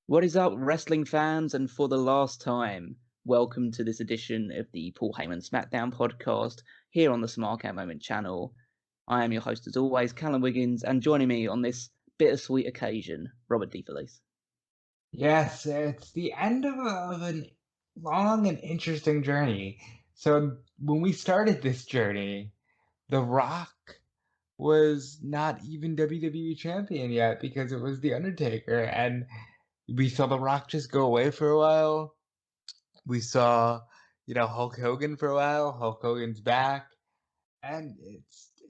What is up, wrestling fans? And for the last time, welcome to this edition of the Paul Heyman SmackDown podcast here on the Smark Out Moment channel. I am your host, as always, Callum Wiggins, and joining me on this bittersweet occasion, Robert DeFelice. Yes, it's the end of an long and interesting journey. So when we started this journey, The Rock was not even WWE champion yet because it was The Undertaker, and we saw The Rock just go away for a while. We saw, Hulk Hogan for a while. Hulk Hogan's back, and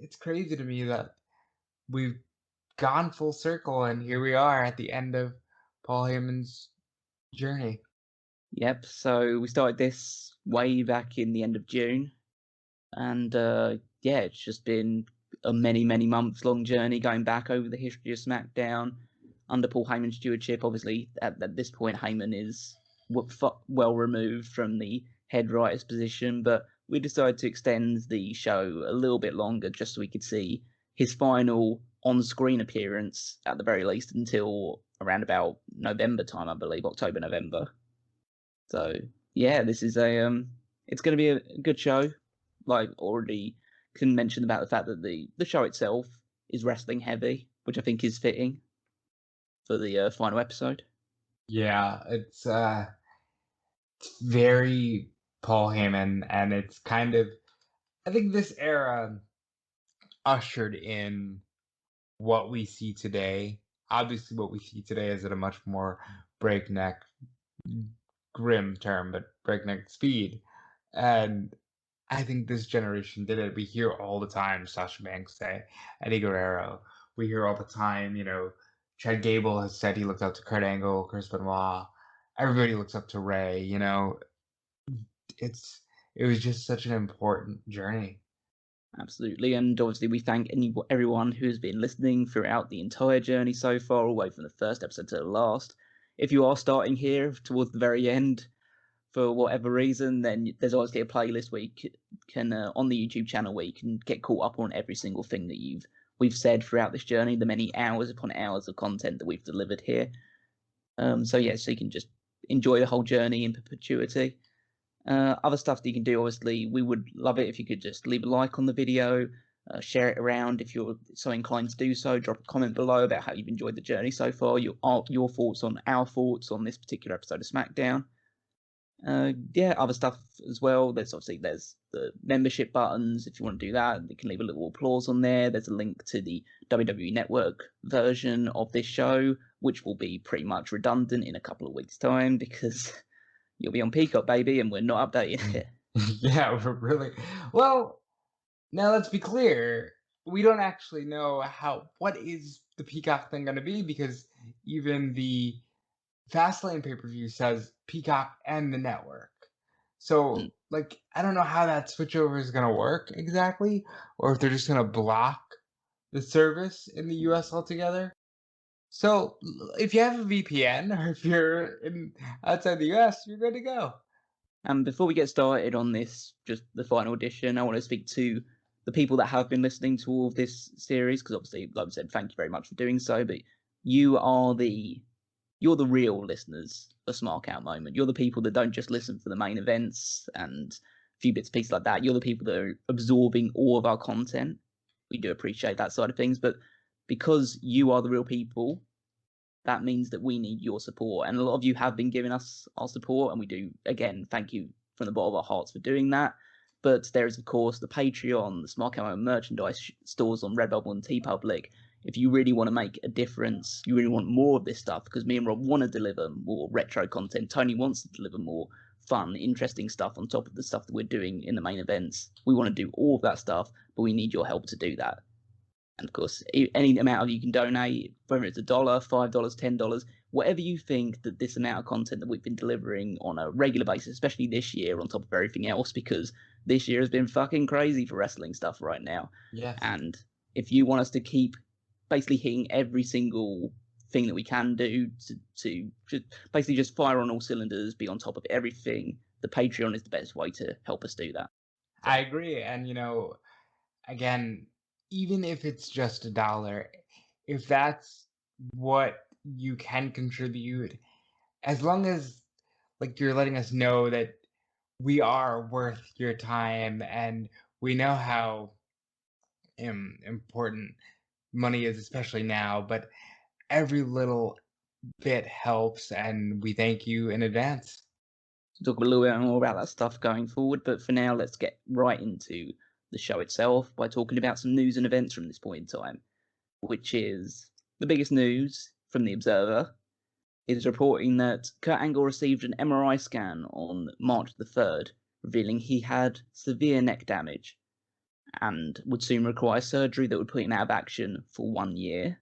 it's crazy to me that we've gone full circle, and here we are at the end of Paul Heyman's journey. Yep, so we started this way back in the end of June, and yeah, it's just been a many months long journey going back over the history of SmackDown under Paul Heyman's stewardship. Obviously, at this point, Heyman is well removed from the head writer's position, but we decided to extend the show a little bit longer just so we could see his final on-screen appearance, at the very least, until around about November time, I believe, October, November. So yeah, this is it's going to be a good show. Like already can mention about the fact that the show itself is wrestling heavy, which I think is fitting for the final episode. Yeah, it's very Paul Heyman, and it's kind of, I think this era ushered in what we see today. Obviously, what we see today is at a much more breakneck, grim term, but breakneck speed. And I think this generation did it. We hear all the time Sasha Banks say, Eddie Guerrero. We hear all the time, Chad Gable has said he looked up to Kurt Angle, Chris Benoit. Everybody looks up to Ray, it's it was just such an important journey. Absolutely, and obviously we thank everyone who has been listening throughout the entire journey so far, all the way from the first episode to the last. If you are starting here towards the very end, for whatever reason, then there's obviously a playlist where you can on the YouTube channel where you can get caught up on every single thing that we've said throughout this journey, the many hours upon hours of content that we've delivered here. So yeah, so you can just enjoy the whole journey in perpetuity. Other stuff that you can do, obviously, we would love it if you could just leave a like on the video, share it around if you're so inclined to do so. Drop a comment below about how you've enjoyed the journey so far, your thoughts on our thoughts on this particular episode of SmackDown. Yeah, other stuff as well. There's the membership buttons. If you want to do that, you can leave a little applause on there. There's a link to the WWE Network version of this show, which will be pretty much redundant in a couple of weeks' time because you'll be on Peacock, baby, and we're not updating it. Yeah, we're really well. Now let's be clear. We don't actually know what is the Peacock thing going to be because even the Fastlane pay-per-view says Peacock and the network. So, like, I don't know how that switchover is going to work exactly, or if they're just going to block the service in the US altogether. So, if you have a VPN or if you're outside the US, you're good to go. And before we get started on this, just the final edition, I want to speak to the people that have been listening to all of this series, because obviously, like I said, thank you very much for doing so. But you are you're the real listeners of Smark Out Moment. You're the people that don't just listen for the main events and a few bits and pieces like that. You're the people that are absorbing all of our content. We do appreciate that side of things, but because you are the real people, that means that we need your support. And a lot of you have been giving us our support, and we do, again, thank you from the bottom of our hearts for doing that. But there is, of course, the Patreon, the Smark Out merchandise stores on Redbubble and TeePublic. If you really want to make a difference, you really want more of this stuff, because me and Rob want to deliver more retro content. Tony wants to deliver more fun, interesting stuff on top of the stuff that we're doing in the main events. We want to do all of that stuff, but we need your help to do that. And of course, any amount you can donate, whether it's $1, $5, $10, whatever you think that this amount of content that we've been delivering on a regular basis, especially this year, on top of everything else, because this year has been fucking crazy for wrestling stuff right now. Yes. And if you want us to keep basically hitting every single thing that we can do to basically just fire on all cylinders, be on top of everything, the Patreon is the best way to help us do that. So. I agree. And, again, even if it's just $1, if that's what you can contribute, as long as like you're letting us know that we are worth your time and we know how important money is, especially now, but every little bit helps, and we thank you in advance. Talk a little bit more about that stuff going forward, but for now, let's get right into the show itself by talking about some news and events from this point in time, which is the biggest news from The Observer is reporting that Kurt Angle received an MRI scan on March the 3rd, revealing he had severe neck damage and would soon require surgery that would put him out of action for 1 year.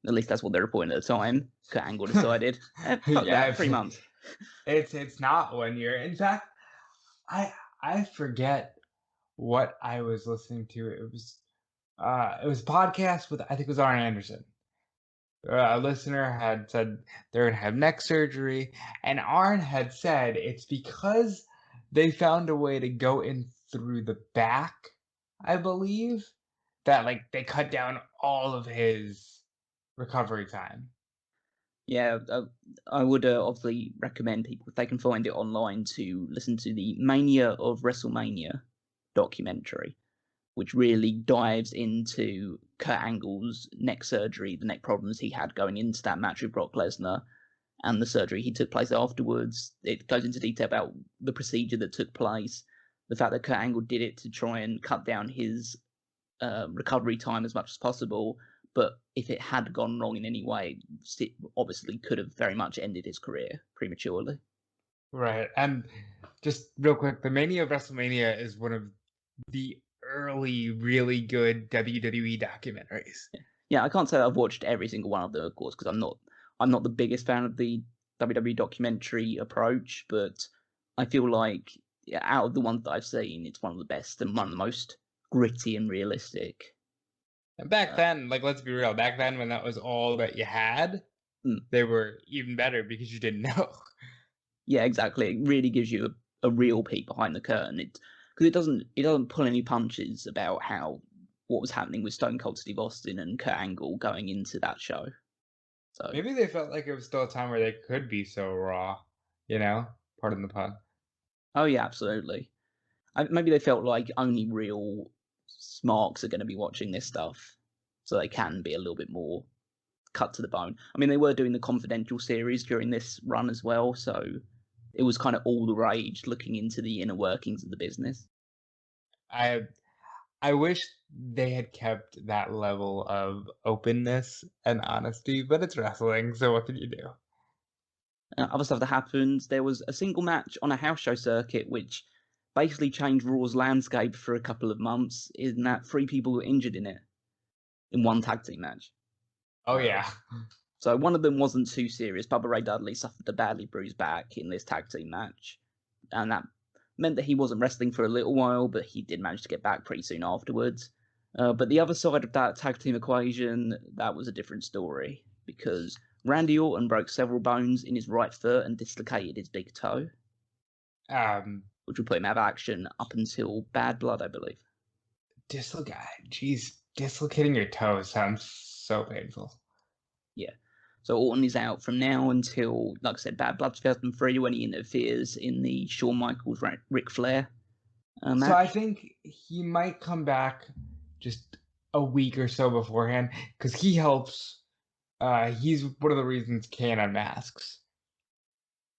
At least that's what they're reporting at the time. Kurt Angle decided, fuck that, 3 months. It's not 1 year. In fact, I forget what I was listening to. It was a podcast with, I think it was Arn Anderson. A listener had said they're gonna have neck surgery, and Arn had said it's because they found a way to go in through the back, I believe, that like they cut down all of his recovery time. Yeah, I would obviously recommend people, if they can find it online, to listen to the Mania of WrestleMania documentary, which really dives into Kurt Angle's neck surgery, the neck problems he had going into that match with Brock Lesnar, and the surgery he took place afterwards. It goes into detail about the procedure that took place, the fact that Kurt Angle did it to try and cut down his recovery time as much as possible, but if it had gone wrong in any way, it obviously could have very much ended his career prematurely. Right, and just real quick, the Mania of WrestleMania is one of the early, really good WWE documentaries. Yeah, I can't say that I've watched every single one of them, of course, because I'm not the biggest fan of the WWE documentary approach, but I feel like out of the ones that I've seen, it's one of the best and one of the most gritty and realistic. And back then, like, let's be real, back then when that was all that you had, they were even better because you didn't know. Yeah, exactly. It really gives you a real peek behind the curtain. Because it doesn't pull any punches about what was happening with Stone Cold Steve Austin and Kurt Angle going into that show. So maybe they felt like it was still a time where they could be so raw, you know? Pardon the pun. Oh yeah, absolutely. Maybe they felt like only real smarks are going to be watching this stuff, so they can be a little bit more cut to the bone. I mean, they were doing the Confidential series during this run as well, so it was kind of all the rage looking into the inner workings of the business. I wish they had kept that level of openness and honesty, but it's wrestling, so what can you do? Other stuff that happened, there was a single match on a house show circuit which basically changed Raw's landscape for a couple of months, in that 3 people were injured in it, in one tag team match. Oh, yeah. So one of them wasn't too serious. Bubba Ray Dudley suffered a badly bruised back in this tag team match, and that meant that he wasn't wrestling for a little while, but he did manage to get back pretty soon afterwards. But the other side of that tag team equation, that was a different story, because Randy Orton broke several bones in his right foot and dislocated his big toe, which would put him out of action up until Bad Blood, I believe. Dislocating your toe sounds so painful. Yeah. So Orton is out from now until, like I said, Bad Blood 2003, when he interferes in the Shawn Michaels Ric Flair match. So I think he might come back just a week or so beforehand, because he helps. He's one of the reasons Kane unmasks,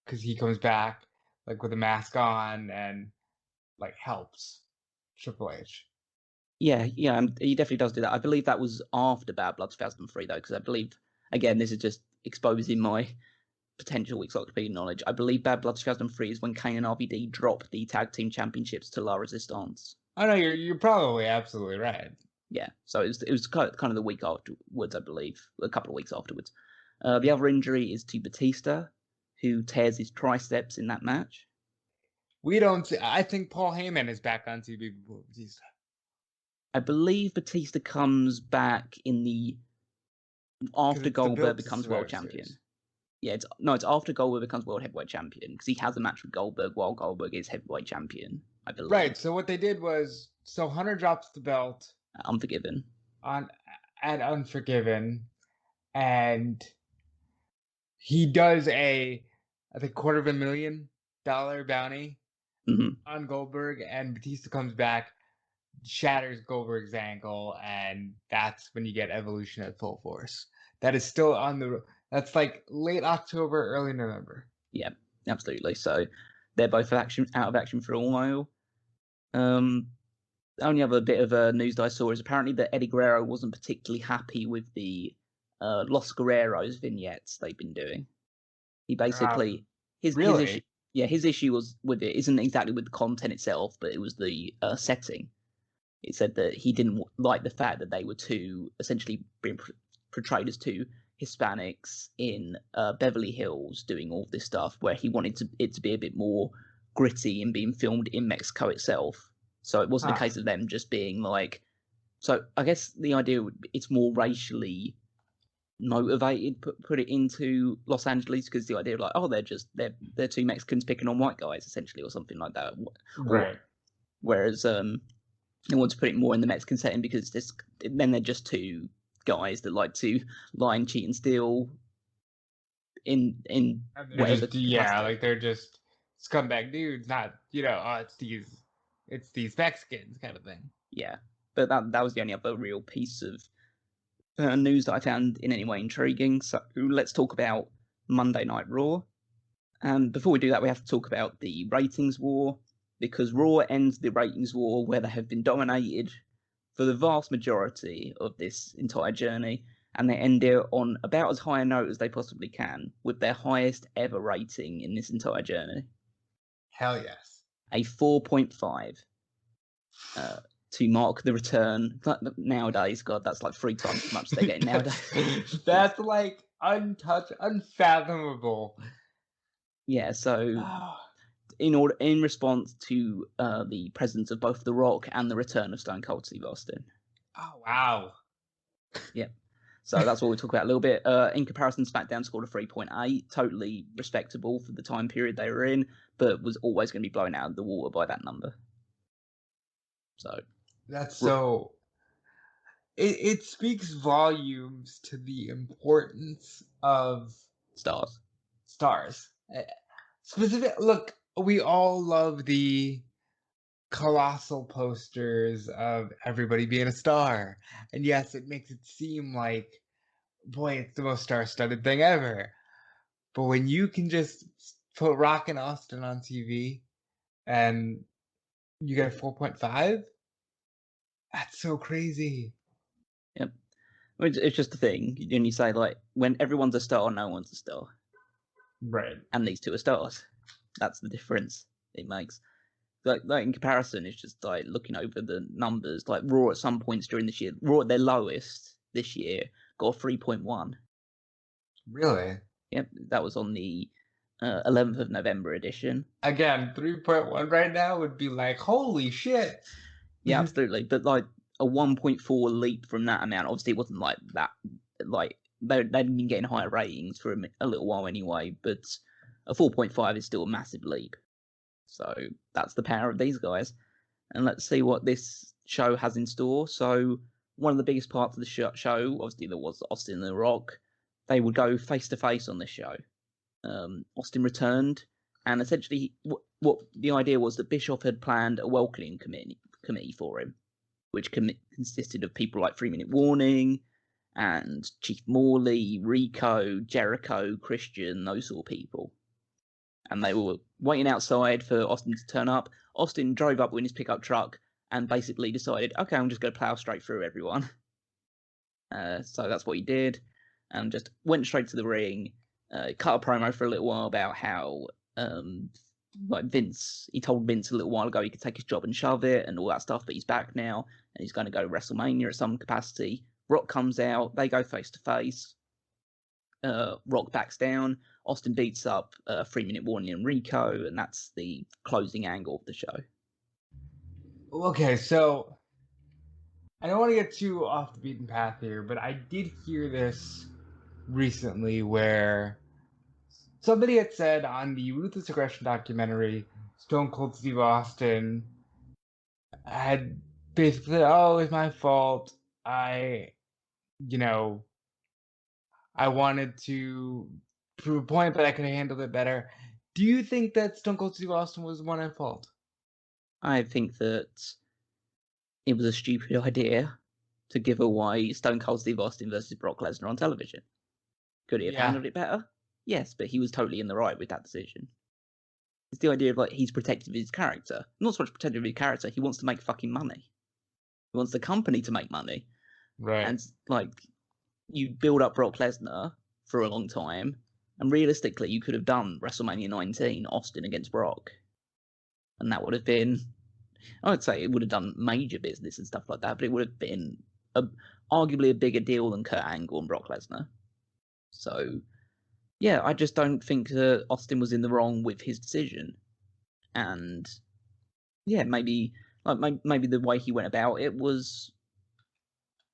because he comes back like with a mask on and like helps Triple H. Yeah, he definitely does do that. I believe that was after Bad Blood 2003, though, because I believe, again, this is just exposing my potential Wikipedia knowledge. I believe Bad Blood 2003 is when Kane and RVD dropped the tag team championships to La Resistance. Oh no, you're probably absolutely right. Yeah, so it was kind of the week afterwards, I believe, a couple of weeks afterwards. The other injury is to Batista, who tears his triceps in that match. I think Paul Heyman is back on TV before Batista. I believe Batista comes back after Goldberg becomes world champion. Yeah, it's after Goldberg becomes world heavyweight champion, because he has a match with Goldberg while Goldberg is heavyweight champion, I believe. Right. So what they did was, Hunter drops the belt Unforgiven at Unforgiven, and he does a I think $250,000 bounty Hmm. on Goldberg, and Batista comes back, shatters Goldberg's ankle, and that's when you get Evolution at full force. That is still that's like late October, early November. Yeah, absolutely. So they're both out of action for a while. The only other bit of news that I saw is apparently that Eddie Guerrero wasn't particularly happy with the Los Guerreros vignettes they've been doing. He basically his issue, Really? his issue was with it isn't exactly with the content itself, but it was the setting. It said that he didn't like the fact that they were essentially being portrayed as two Hispanics in Beverly Hills doing all this stuff, where he wanted it to be a bit more gritty and being filmed in Mexico itself. So it wasn't a case of them just being like. So I guess the idea it's more racially motivated. Put it into Los Angeles because the idea of like, oh, they're two Mexicans picking on white guys essentially, or something like that. Right. Whereas they want to put it more in the Mexican setting because then they're just two guys that like to lie and cheat and steal in whatever like they're just scumbag dudes, not it's these Mexicans kind of thing. Yeah, but that was the only other real piece of news that I found in any way intriguing. So let's talk about Monday Night Raw. And before we do that, we have to talk about the ratings war, because Raw ends the ratings war where they have been dominated for the vast majority of this entire journey, and they end it on about as high a note as they possibly can, with their highest ever rating in this entire journey. Hell yes. A 4.5 to mark the return. Nowadays, God, that's like 3 times as much as they're getting nowadays. That's like unfathomable. Yeah, so in response to the presence of both The Rock and the return of Stone Cold Steve Austin. Oh, wow. Yep. So that's what we'll talk about a little bit. In comparison, SmackDown scored a 3.8, totally respectable for the time period they were in, but was always going to be blown out of the water by that number. So that's so. It speaks volumes to the importance of stars. Look, we all love the colossal posters of everybody being a star. And yes, it makes it seem like, boy, it's the most star-studded thing ever. But when you can just put Rock and Austin on TV and you get a 4.5, that's so crazy. Yep. It's just the thing. And you say, like, when everyone's a star, no one's a star. Right. And these two are stars. That's the difference it makes. Like in comparison, it's just like looking over the numbers. Like Raw at some points during this year, Raw at their lowest this year got a 3.1. Really? Yep, that was on the 11th of November edition. Again, 3.1 right now would be like, holy shit. Yeah, absolutely. But like a 1.4 leap from that amount. Obviously, it wasn't like that. Like they'd been getting higher ratings for a little while anyway. But a 4.5 is still a massive leap. So that's the power of these guys. And let's see what this show has in store. So one of the biggest parts of the show, obviously, there was Austin and The Rock. They would go face-to-face on this show. Austin returned, and essentially what the idea was that Bischoff had planned a welcoming committee for him, which consisted of people like 3 Minute Warning and Chief Morley, Rico, Jericho, Christian, those sort of people. And they were waiting outside for Austin to turn up. Austin drove up in his pickup truck and basically decided, okay, I'm just going to plow straight through everyone. So that's what he did, and just went straight to the ring. Cut a promo for a little while about how, like Vince, he told Vince a little while ago he could take his job and shove it and all that stuff, but he's back now and he's going to go to WrestleMania at some capacity. Rock comes out, they go face to face. Rock backs down. Austin beats up 3 Minute Warning and Rico, and that's the closing angle of the show. Okay, so I don't want to get too off the beaten path here, but I did hear this recently where somebody had said on the Ruthless Aggression documentary, Stone Cold Steve Austin had basically said, oh, it's my fault. I wanted to prove a point, but I could have handled it better. Do you think that Stone Cold Steve Austin was one at fault? I think that it was a stupid idea to give away Stone Cold Steve Austin versus Brock Lesnar on television. Could he have Yeah. handled it better? Yes, but he was totally in the right with that decision. It's the idea of, like, he's protective of his character. Not so much protective of his character, he wants to make fucking money. He wants the company to make money. Right. And, like, you build up Brock Lesnar for a long time, and realistically, you could have done WrestleMania 19, Austin against Brock. And that would have been, I would say it would have done major business and stuff like that, but it would have been arguably a bigger deal than Kurt Angle and Brock Lesnar. So, yeah, I just don't think that Austin was in the wrong with his decision. And, yeah, maybe the way he went about it was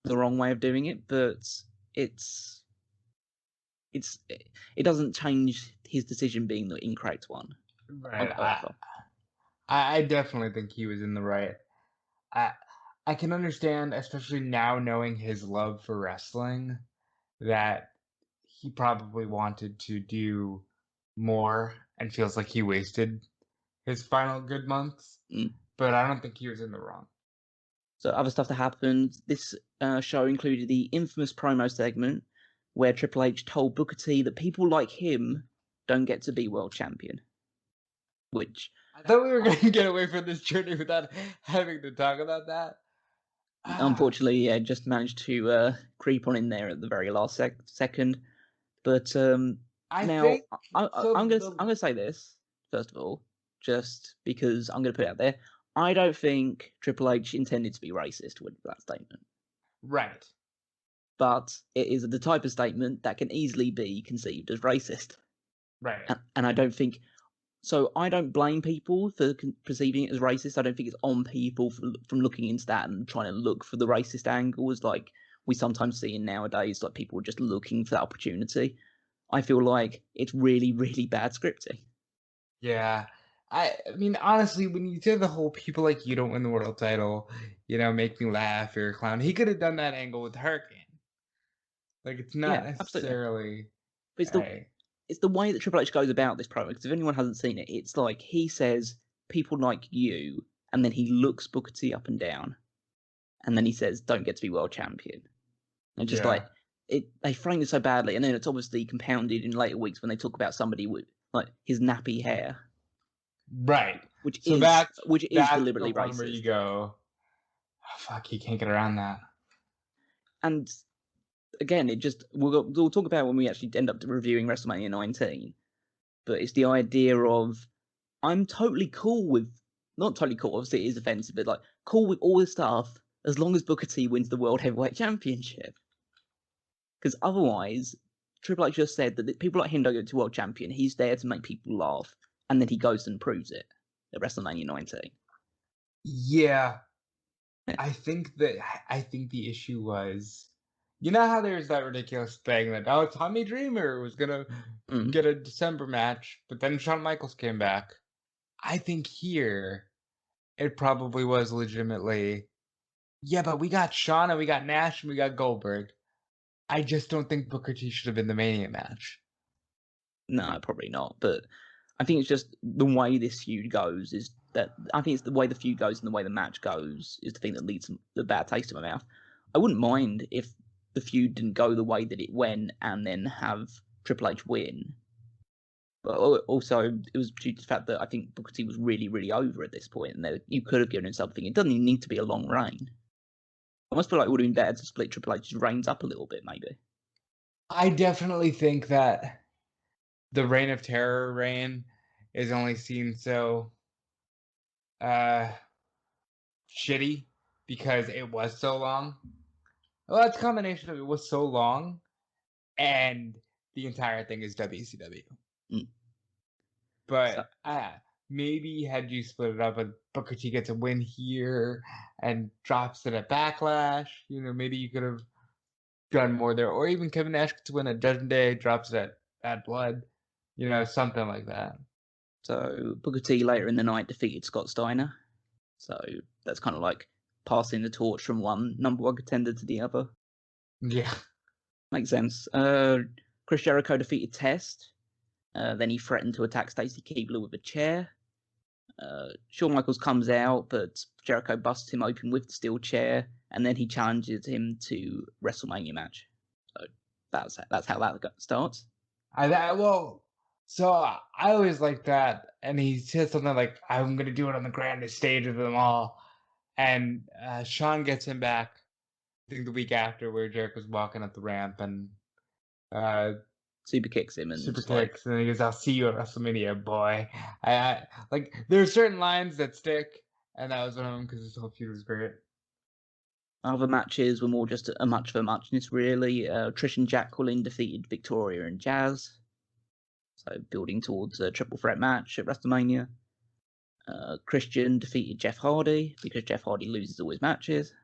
the wrong way of doing it, but it doesn't change his decision being the incorrect one. Right. I definitely think he was in the right. I can understand, especially now knowing his love for wrestling, that he probably wanted to do more and feels like he wasted his final good months. But I don't think he was in the wrong. So other stuff that happened, this show included the infamous promo segment where Triple H told Booker T that people like him don't get to be world champion. Which I thought we were going to get away from this journey without having to talk about that. Unfortunately, yeah, just managed to creep on in there at the very last second. But I'm gonna say this first of all, just because I'm gonna put it out there. I don't think Triple H intended to be racist with that statement. Right. But it is the type of statement that can easily be conceived as racist. Right. And I don't think so. I don't blame people for perceiving it as racist. I don't think it's on people from looking into that and trying to look for the racist angles, like we sometimes see in nowadays, like people just looking for that opportunity. I feel like it's really, really bad scripting. Yeah. I mean, honestly, when you say the whole people like you don't win the world title, make me laugh, you're a clown. He could have done that angle with Hurricane. Like, it's not necessarily. But it's the way that Triple H goes about this promo, because if anyone hasn't seen it, it's like he says, people like you, and then he looks Booker T up and down, and then he says, don't get to be world champion. And just like, they frame it so badly, and then it's obviously compounded in later weeks when they talk about somebody with, like, his nappy hair. Right. Which is deliberately the one racist. Where you go, oh, fuck, he can't get around that. And again, we'll talk about when we actually end up reviewing WrestleMania 19, but it's the idea of, I'm totally cool with, not totally cool, obviously it is offensive, but like, cool with all this stuff as long as Booker T wins the World Heavyweight Championship. Because otherwise, Triple H just said that people like him don't get to World Champion, he's there to make people laugh, and then he goes and proves it at WrestleMania 19. Yeah. I think the issue was, you know how there's that ridiculous thing that, Tommy Dreamer was gonna get a December match, but then Shawn Michaels came back. I think here it probably was legitimately, yeah, but we got Shawn and we got Nash and we got Goldberg. I just don't think Booker T should have been the Mania match. No, probably not. But I think it's just the way this feud goes is that I think it's the way the feud goes and the way the match goes is the thing that leads to the bad taste in my mouth. I wouldn't mind if the feud didn't go the way that it went and then have Triple H win. But also, it was due to the fact that I think Booker T was really, really over at this point, and that you could have given him something. It doesn't even need to be a long reign. I almost feel like it would have been better to split Triple H's reigns up a little bit, maybe. I definitely think that the Reign of Terror reign is only seen so shitty because it was so long. Well, it's a combination of it was so long and the entire thing is WCW. But maybe had you split it up and Booker T gets a win here and drops it at Backlash, maybe you could have done more there. Or even Kevin Nash gets a win at Judgment Day, drops it at Bad Blood, something like that. So Booker T later in the night defeated Scott Steiner. So that's kind of like passing the torch from one number one contender to the other. Yeah. Makes sense. Chris Jericho defeated Test. Then he threatened to attack Stacy Keibler with a chair. Shawn Michaels comes out, but Jericho busts him open with the steel chair, and then he challenges him to WrestleMania match. So that's how that starts. So I always like that, and he says something like, "I'm gonna do it on the grandest stage of them all," and Shawn gets him back. I think the week after, where Jericho's walking up the ramp and super kicks him and super kicks, and he goes, "I'll see you at WrestleMania, boy." I like there are certain lines that stick, and that was one of them because this whole feud was great. Other matches were more just a much for muchness, really. Trish and Jacqueline defeated Victoria and Jazz, so building towards a triple threat match at WrestleMania. Christian defeated Jeff Hardy because Jeff Hardy loses all his matches,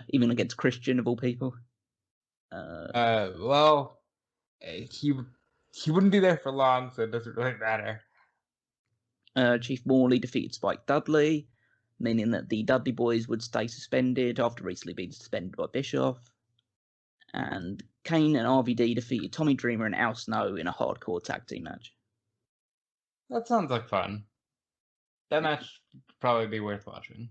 even against Christian of all people. He wouldn't be there for long, so it doesn't really matter. Chief Morley defeated Spike Dudley, meaning that the Dudley Boys would stay suspended after recently being suspended by Bischoff. And Kane and RVD defeated Tommy Dreamer and Al Snow in a hardcore tag team match. That sounds like fun. That match would probably be worth watching.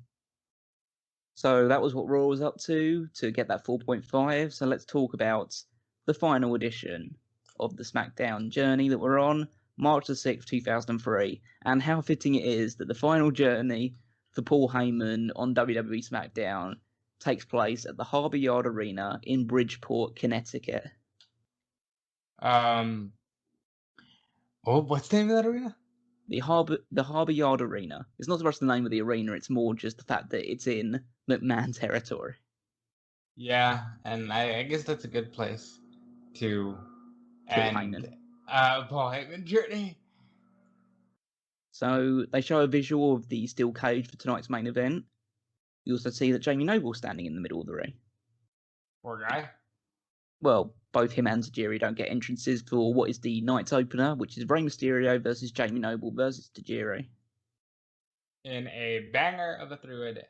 So that was what Raw was up to get that 4.5. So let's talk about the final edition of the SmackDown journey that we're on, March the 6th, 2003, and how fitting it is that the final journey for Paul Heyman on WWE SmackDown takes place at the Harbor Yard Arena in Bridgeport, Connecticut. What's the name of that arena? The Harbor Yard Arena. It's not so much the name of the arena, it's more just the fact that it's in McMahon territory. Yeah, and I guess that's a good place to end Paul Heyman journey. So they show a visual of the steel cage for tonight's main event. You also see that Jamie Noble's standing in the middle of the ring. Poor guy. Well, both him and Tajiri don't get entrances for what is the night's opener, which is Rey Mysterio versus Jamie Noble versus Tajiri. In a banger of a three-way dance.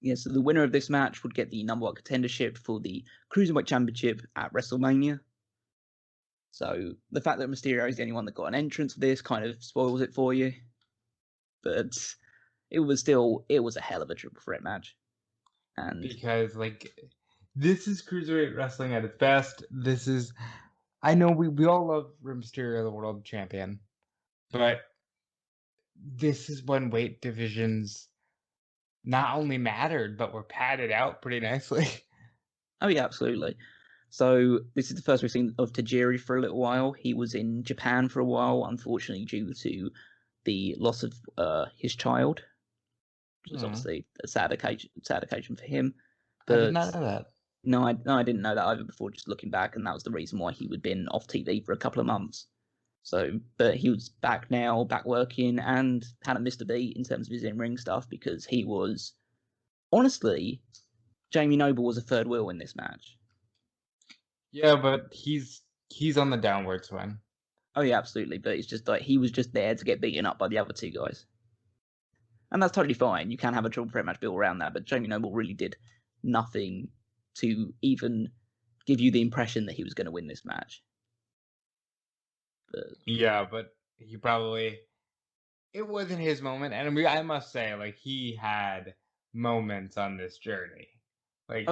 Yeah, so the winner of this match would get the number one contendership for the Cruiserweight Championship at WrestleMania. So the fact that Mysterio is the only one that got an entrance for this kind of spoils it for you. But it was a hell of a triple threat match. And because this is Cruiserweight wrestling at its best. I know we all love Rey Mysterio, the world champion, but this is when weight divisions not only mattered, but were padded out pretty nicely. Oh yeah, absolutely. So this is the first we've seen of Tajiri for a little while. He was in Japan for a while, unfortunately due to the loss of his child, which was obviously a sad occasion for him. But I did not know that. No, I didn't know that either before just looking back, and that was the reason why he would have been off TV for a couple of months. So, but he was back now, back working, and hadn't missed a beat in terms of his in-ring stuff because he was, honestly, Jamie Noble was a third wheel in this match. Yeah, but he's on the downward swing. Oh yeah, absolutely. But it's just like he was just there to get beaten up by the other two guys, and that's totally fine. You can have a triple threat match built around that, but Jamie Noble really did nothing to even give you the impression that he was going to win this match. But it wasn't his moment, and I must say, he had moments on this journey.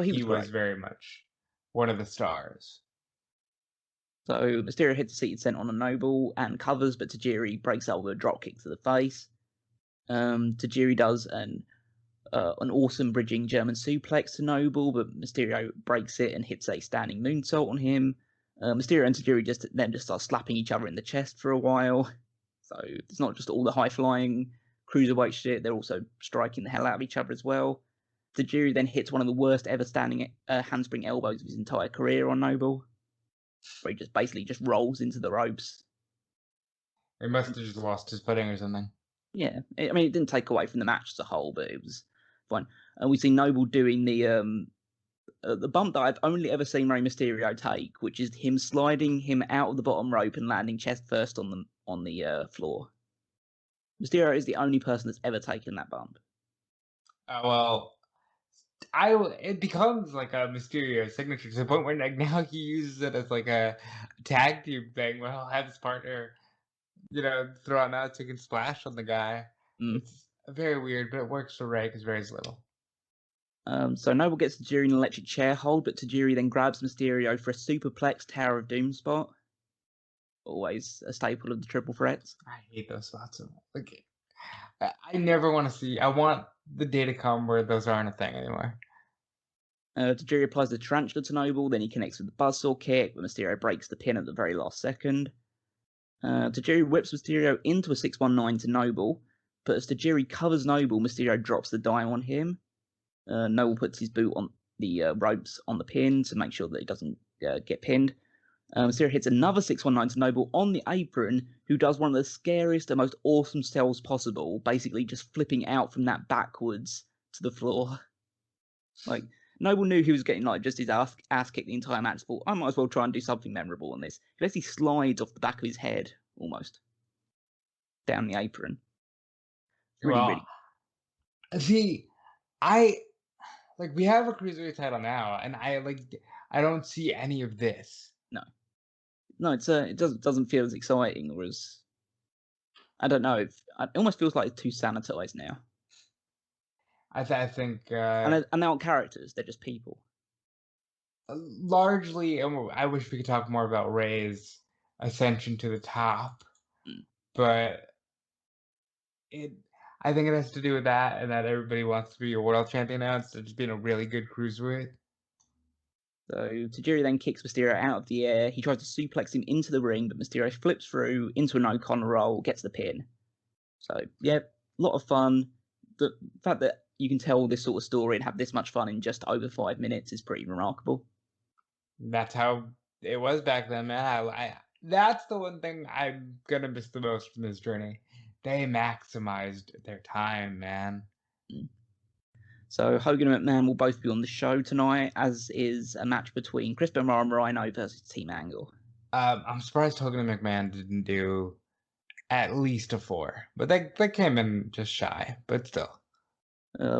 He was very much one of the stars. So Mysterio hits a seated senton on a Noble and covers, but Tajiri breaks out with a drop kick to the face. Tajiri does an awesome bridging German suplex to Noble, but Mysterio breaks it and hits a standing moonsault on him. Mysterio and Tajiri just start slapping each other in the chest for a while. So it's not just all the high-flying cruiserweight shit, they're also striking the hell out of each other as well. Tajiri then hits one of the worst ever standing handspring elbows of his entire career on Noble, where he just basically rolls into the ropes. He must have just lost his footing or something. Yeah, it didn't take away from the match as a whole, but it was fine. And we see Noble doing the bump that I've only ever seen Rey Mysterio take, which is him sliding him out of the bottom rope and landing chest first on the floor. Mysterio is the only person that's ever taken that bump. it becomes like a Mysterio signature to the point where like now he uses it as like a tag team thing where he'll have his partner, throw out now so he can splash on the guy. Mm. It's very weird, but it works for Ray because Ray's little. So Noble gets Tajiri in an electric chair hold, but Tajiri then grabs Mysterio for a superplex Tower of Doom spot. Always a staple of the triple threats. I hate those spots. Like, I never want to see. I want the day to come where those aren't a thing anymore. Tajiri applies the tarantula to Noble, then he connects with the buzzsaw kick, but Mysterio breaks the pin at the very last second. Tajiri whips Mysterio into a 619 to Noble, but as Tajiri covers Noble, Mysterio drops the dime on him. Noble puts his boot on the ropes on the pin to make sure that he doesn't get pinned. Mysterio hits another 619 to Noble on the apron, who does one of the scariest and most awesome sells possible, basically just flipping out from that backwards to the floor. Like, Noble knew he was getting just his ass kicked the entire match. Thought, I might as well try and do something memorable on this. He basically slides off the back of his head, almost, down the apron. Really. See, we have a Cruiserweight title now, and I don't see any of this. No, it doesn't feel as exciting or as, I don't know. It almost feels like it's too sanitized now. I think, and they aren't characters; they're just people. Largely, I wish we could talk more about Ray's ascension to the top, but I think it has to do with that, and that everybody wants to be a world champion now instead of just being a really good cruiserweight. So Tajiri then kicks Mysterio out of the air. He tries to suplex him into the ring, but Mysterio flips through into an O'Connor roll, gets the pin. So, yeah, a lot of fun. The fact that you can tell this sort of story and have this much fun in just over 5 minutes is pretty remarkable. That's how it was back then, man. That's the one thing I'm going to miss the most from this journey. They maximized their time, man. So Hogan and McMahon will both be on the show tonight, as is a match between Chris Benoit Rhyno versus Team Angle. I'm surprised Hogan and McMahon didn't do at least a 4, but they came in just shy, but still.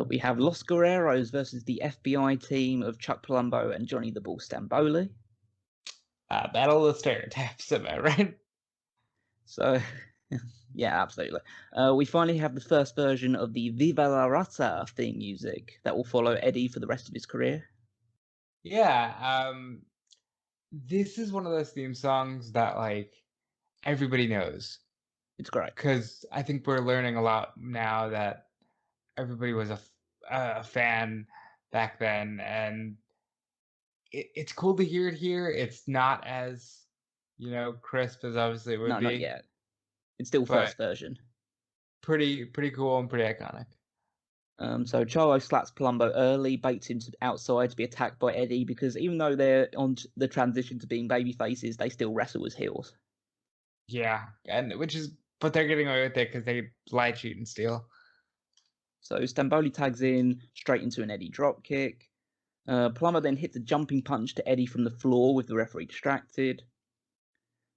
We have Los Guerreros versus the FBI team of Chuck Palumbo and Johnny the Bull Stamboli. Battle of the Stereotypes, am I right? So, yeah, absolutely. We finally have the first version of the Viva la Raza theme music that will follow Eddie for the rest of his career. Yeah, this is one of those theme songs that, everybody knows. It's great. Because I think we're learning a lot now that everybody was a fan back then, and it's cool to hear it here. It's not as, crisp as obviously it would be. No, not yet. It's still first version. Pretty cool and pretty iconic. So Chavo slaps Palumbo early, baits him outside to be attacked by Eddie, because even though they're on the transition to being baby faces, they still wrestle as heels. Yeah, but they're getting away with it because they lie, cheat, and steal. So Stamboli tags in straight into an Eddie dropkick. Palumbo then hits a jumping punch to Eddie from the floor with the referee distracted.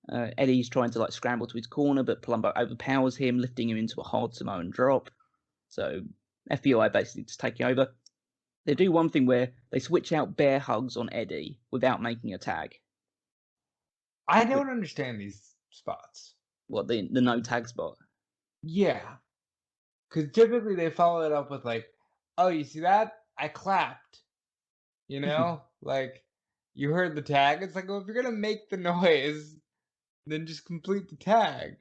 Eddie's trying to scramble to his corner, but Palumbo overpowers him, lifting him into a hard Samoan drop. So FBI basically just taking over. They do one thing where they switch out bear hugs on Eddie without making a tag. I don't understand these spots. What, the no tag spot? Yeah. Because typically they follow it up with oh, you see that? I clapped. You know? You heard the tag. It's well, if you're going to make the noise, then just complete the tag.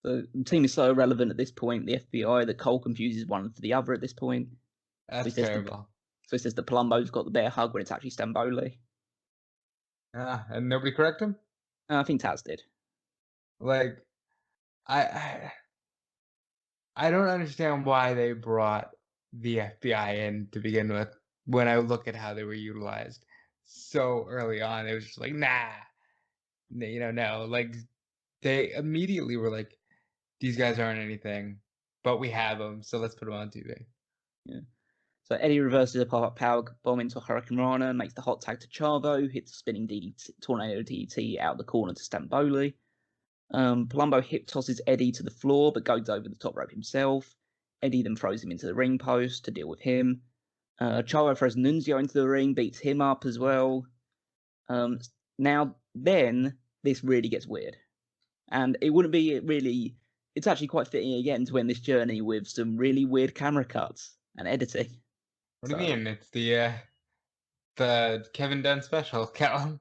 The team is so irrelevant at this point, the FBI, that Cole confuses one for the other at this point. That's terrible. So it says that Palumbo's got the bear hug when it's actually Stamboli. And nobody correct him? I think Taz did. I don't understand why they brought the FBI in to begin with. When I look at how they were utilized so early on, it was just nah, no. They immediately were these guys aren't anything, but we have them, so let's put them on TV. Yeah. So Eddie reverses a pop-up power bomb into a Hurricane Rana, makes the hot tag to Chavo, hits a spinning tornado DDT out of the corner to Stamboli. Palumbo hip tosses Eddie to the floor, but goes over the top rope himself. Eddie then throws him into the ring post to deal with him. Chavo throws Nunzio into the ring, beats him up as well. Now, then, this really gets weird. And it wouldn't be really... It's actually quite fitting again to end this journey with some really weird camera cuts and editing. What do you mean? It's the Kevin Dunn special, Callum.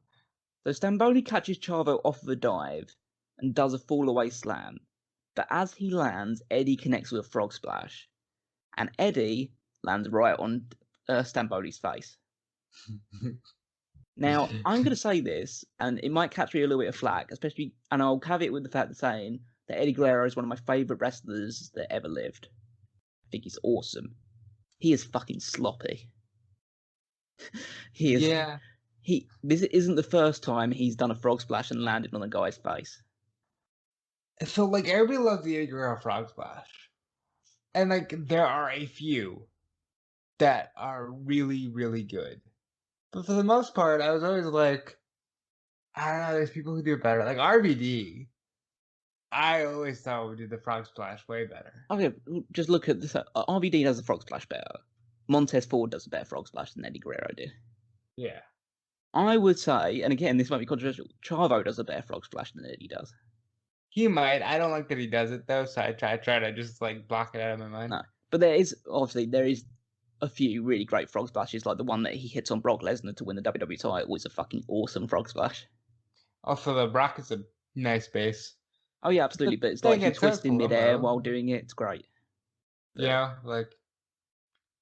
So Stamboli catches Chavo off of a dive and does a fall-away slam. But as he lands, Eddie connects with a frog splash. And Eddie lands right on Stamboli's face. Now, I'm going to say this, and it might catch me a little bit of flack, especially, and I'll caveat with the fact of saying that Eddie Guerrero is one of my favourite wrestlers that ever lived. I think he's awesome. He is fucking sloppy. He is. Yeah. This isn't the first time he's done a frog splash and landed on a guy's face. So, like, everybody loves the Eddie Guerrero frog splash. And, like, there are a few that are really, really good. But for the most part, I was always like, I don't know, there's people who do it better. Like, RVD, I always thought would do the frog splash way better. Okay, just look at this. RVD does the frog splash better. Montez Ford does a better frog splash than Eddie Guerrero did. Yeah. I would say, and again, this might be controversial, Chavo does a better frog splash than Eddie does. He might. I don't like that he does it, though, so I try to just, like, block it out of my mind. No. But there is a few really great frog splashes, like the one that he hits on Brock Lesnar to win the WWE title is a fucking awesome frog splash. Also, the Brock is a nice base. Oh, yeah, absolutely, but it's like he twists in midair while doing it. It's great. But, yeah, like...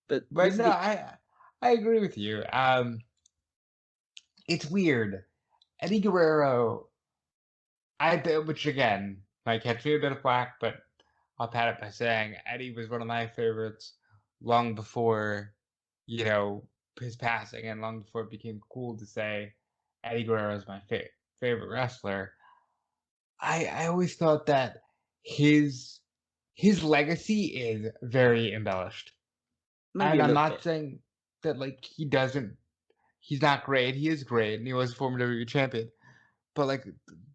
But no, I agree with you. It's weird. Eddie Guerrero, which again might catch me a bit of flack, but I'll pat it by saying Eddie was one of my favorites long before, his passing, and long before it became cool to say Eddie Guerrero is my favorite wrestler. I always thought that his legacy is very embellished. And I'm not saying that, like, he's not great. He is great, and he was a former WWE champion. But, like,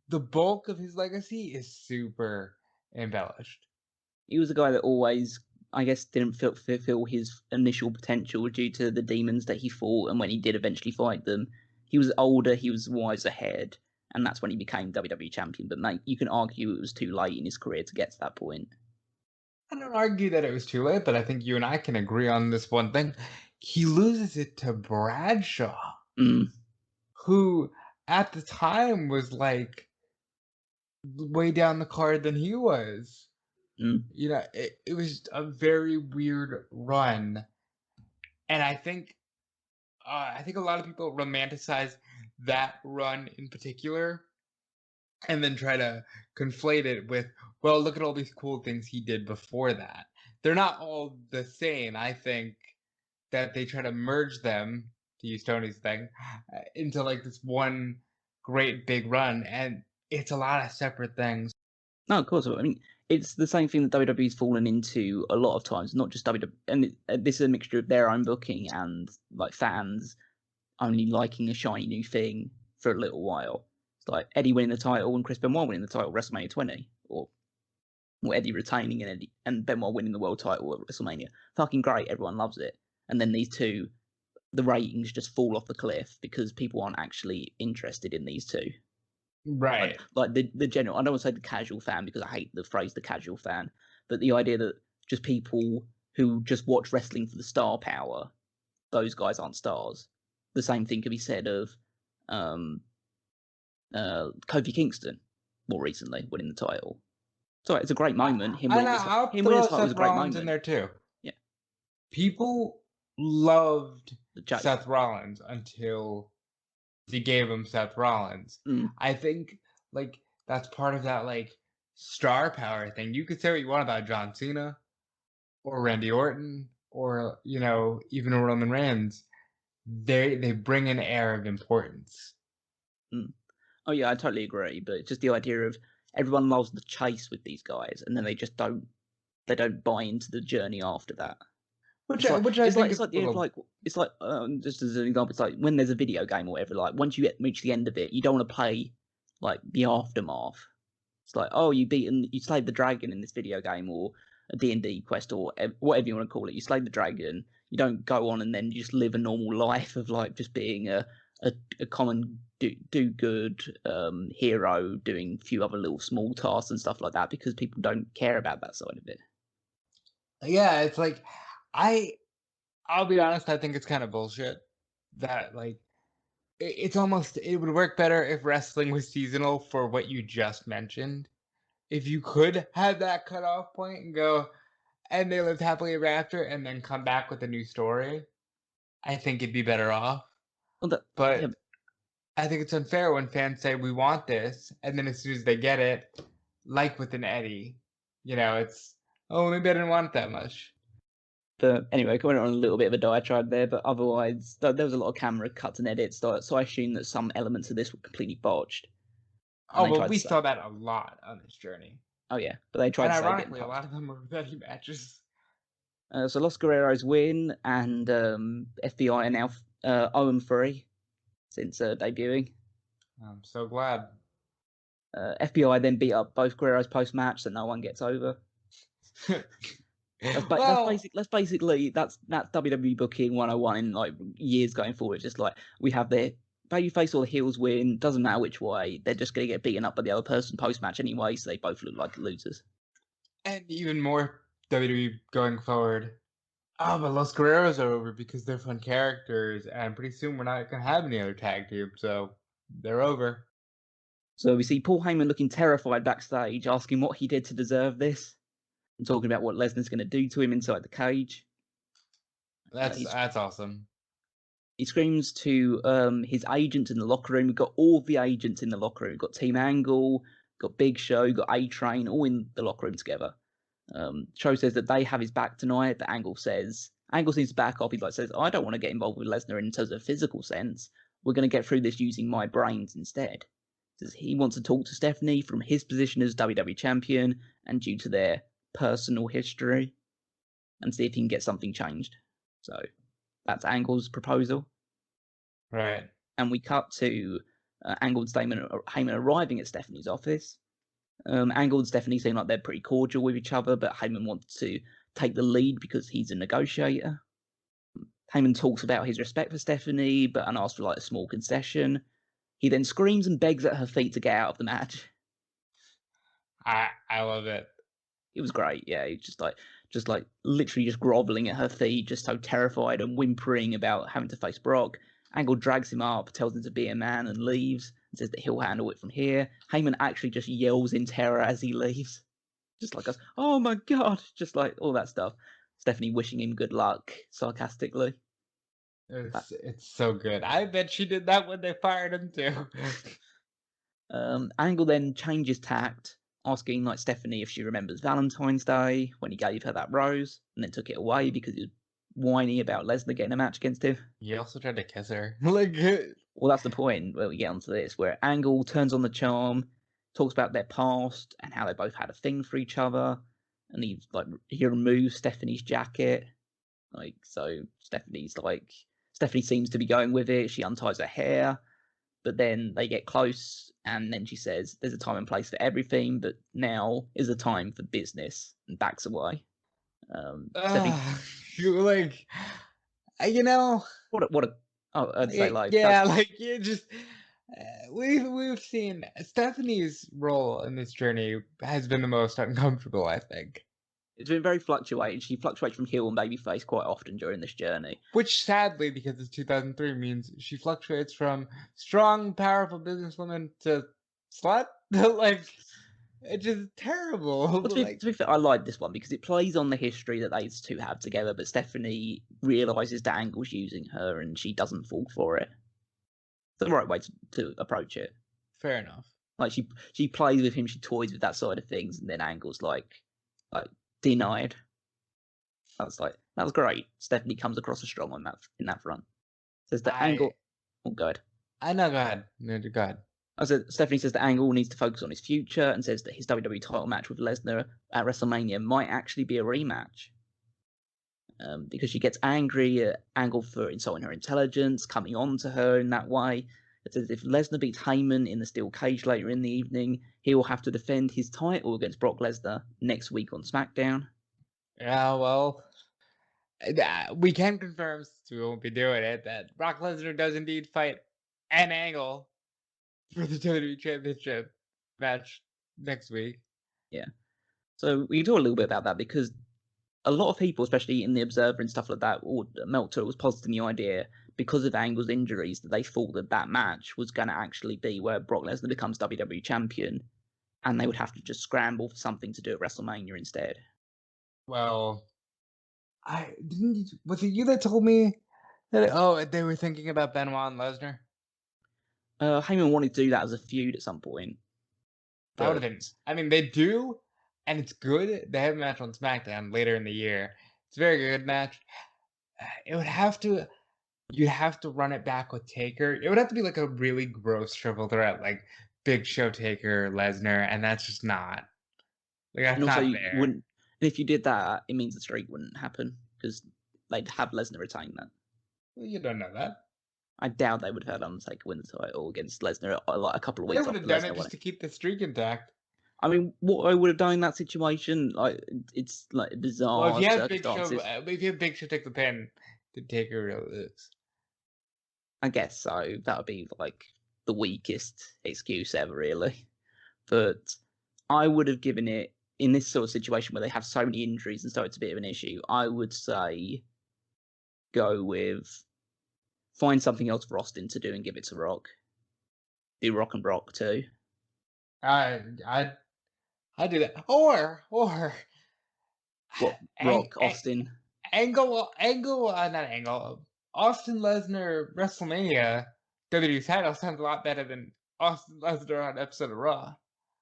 the bulk of his legacy is super embellished. He was a guy that always, I guess, didn't fulfill his initial potential due to the demons that he fought, and when he did eventually fight them, he was older, he was wiser ahead, and that's when he became WWE champion. But, mate, you can argue it was too late in his career to get to that point. I don't argue that it was too late, but I think you and I can agree on this one thing. He loses it to Bradshaw, who at the time was like way down the card than he was. It was a very weird run, and I think a lot of people romanticize that run in particular, and then try to conflate it with, well, look at all these cool things he did before that. They're not all the same. I think that they try to merge them, to use Tony's thing, into like this one great big run, and it's a lot of separate things. No, of course. I mean, it's the same thing that WWE's fallen into a lot of times, not just WWE. And this is a mixture of their own booking and like fans only liking a shiny new thing for a little while. It's like Eddie winning the title and Chris Benoit winning the title at WrestleMania 20, or Eddie retaining and Benoit winning the world title at WrestleMania. Fucking great, everyone loves it. And then these two, the ratings just fall off the cliff because people aren't actually interested in these two. Right. Like the general, I don't want to say the casual fan because I hate the phrase the casual fan, but the idea that just people who just watch wrestling for the star power, those guys aren't stars. The same thing can be said of Kofi Kingston more recently winning the title. So it's a great moment. Him winning the title was a great moment. In there too. Yeah. People loved Seth Rollins until he gave him Seth Rollins. I think like that's part of that like star power thing. You could say what you want about John Cena or Randy Orton or even Roman Reigns. They bring an air of importance. Oh yeah, I totally agree. But it's just the idea of everyone loves the chase with these guys, and then they just don't buy into the journey after that. Just as an example, it's like when there's a video game or whatever. Like once you reach the end of it, you don't want to play like the aftermath. It's like, oh, you slayed the dragon in this video game or a D&D quest or whatever you want to call it. You slayed the dragon, you don't go on and then just live a normal life of like just being a common do good hero doing a few other little small tasks and stuff like that, because people don't care about that side of it. Yeah, it's like I'll be honest, I think it's kind of bullshit that like it's almost, it would work better if wrestling was seasonal for what you just mentioned. If you could have that cutoff point and go, and they lived happily ever after, and then come back with a new story, I think it'd be better off. Well, But yeah, I think it's unfair when fans say we want this, and then as soon as they get it, like with an Eddie, it's, oh, maybe I didn't want it that much. but anyway, going on a little bit of a diatribe there, but otherwise, there was a lot of camera cuts and edits, so I assume that some elements of this were completely botched. And Oh, they well, tried we to saw that a lot on this journey. Oh yeah, but they tried And to save it in ironically, a post. lot of them were Eddie matches. So Los Guerreros win, and FBI are now 0-3 since debuting. I'm so glad. FBI then beat up both Guerreros post-match, so no one gets over. That's basically that's WWE booking 101 in like years going forward. Just like we have their babyface or the heels win, doesn't matter which way, they're just gonna get beaten up by the other person post-match anyway, so they both look like losers. And even more WWE going forward. Oh, but Los Guerreros are over because they're fun characters, and pretty soon we're not going to have any other tag team, so they're over. So we see Paul Heyman looking terrified backstage, asking what he did to deserve this, and talking about what Lesnar's going to do to him inside the cage. That's awesome. He screams to his agents in the locker room. We've got all the agents in the locker room. We've got Team Angle, got Big Show, got A-Train, all in the locker room together. Show says that they have his back tonight. That Angle seems to back off. He says, I don't want to get involved with Lesnar in terms of physical sense. We're going to get through this using my brains instead. Says he wants to talk to Stephanie from his position as WWE champion and due to their personal history, and see if he can get something changed. So that's Angle's proposal. Right. And we cut to Angle and Heyman arriving at Stephanie's office. Angle and Stephanie seem like they're pretty cordial with each other, but Heyman wants to take the lead because he's a negotiator. Heyman talks about his respect for Stephanie, but and asks for like a small concession. He then screams and begs at her feet to get out of the match. I love it. It was great, yeah. He's just like literally just groveling at her feet, just so terrified and whimpering about having to face Brock. Angle drags him up, tells him to be a man, and leaves, and says that he'll handle it from here. Heyman actually just yells in terror as he leaves. Just like us, oh my god, just like all that stuff. Stephanie wishing him good luck, sarcastically. It's so good. I bet she did that when they fired him too. Angle then changes tact, asking like Stephanie if she remembers Valentine's Day when he gave her that rose, and then took it away because he was whiny about Lesnar getting a match against him. He also tried to kiss her. Well, that's the point where we get onto this, where Angle turns on the charm, talks about their past and how they both had a thing for each other, and he removes Stephanie's jacket. So Stephanie seems to be going with it. She unties her hair, but then they get close, and then she says, "There's a time and place for everything, but now is the time for business," and backs away. Stephanie, I'd say we've seen Stephanie's role in this journey has been the most uncomfortable, I think. It's been very fluctuating. She fluctuates from heel and babyface quite often during this journey. Which, sadly, because it's 2003, means she fluctuates from strong, powerful businesswoman to slut. It's just terrible. Well, to be fair, I like this one because it plays on the history that these two have together, but Stephanie realises that Angle's using her and she doesn't fall for it. It's the right way to approach it. Fair enough. Like she plays with him, she toys with that side of things, and then Angle's like denied. That was great. Stephanie comes across as strong in that front. Says that Angle. Oh, go ahead. I know. Go ahead. No, go ahead. Stephanie says that Angle needs to focus on his future and says that his WWE title match with Lesnar at WrestleMania might actually be a rematch. Because she gets angry at Angle for insulting her intelligence, coming on to her in that way. It says if Lesnar beats Heyman in the steel cage later in the evening, he will have to defend his title against Brock Lesnar next week on SmackDown. Yeah, well, We can confirm, since we won't be doing it, that Brock Lesnar does indeed fight an Angle for the WWE Championship match next week. Yeah. So we can talk a little bit about that because a lot of people, especially in the Observer and stuff like that, or Meltzer was positing the idea because of Angle's injuries that they thought that that match was going to actually be where Brock Lesnar becomes WWE Champion, and they would have to just scramble for something to do at WrestleMania instead. Well, was it you that told me that they were thinking about Benoit and Lesnar? Heyman wanted to do that as a feud at some point. That would have been. I mean, they do, and it's good. They have a match on SmackDown later in the year. It's a very good match. It would have to. You'd have to run it back with Taker. It would have to be like a really gross triple threat, like Big Show, Taker, Lesnar, and that's just not. Like that's And also, not you there. wouldn't. And if you did that, it means the streak wouldn't happen because they'd have Lesnar retain that. Well, you don't know that. I doubt they would have had Undertaker win the title against Lesnar like a couple of They weeks would after have done Lesnar it won just it. to keep the streak intact. I mean, what I would have done in that situation, like it's like bizarre Well, if you have circumstances. Big Show take the pin, then Taker will lose. I guess so. That would be like the weakest excuse ever, really. But I would have given it in this sort of situation where they have so many injuries and so it's a bit of an issue. I would say go with find something else for Austin to do and give it to Rock. Do Rock and Brock too. I do that. Or What Rock, Austin? Not Angle. Austin Lesnar WrestleMania WWE title sounds a lot better than Austin Lesnar on episode of Raw.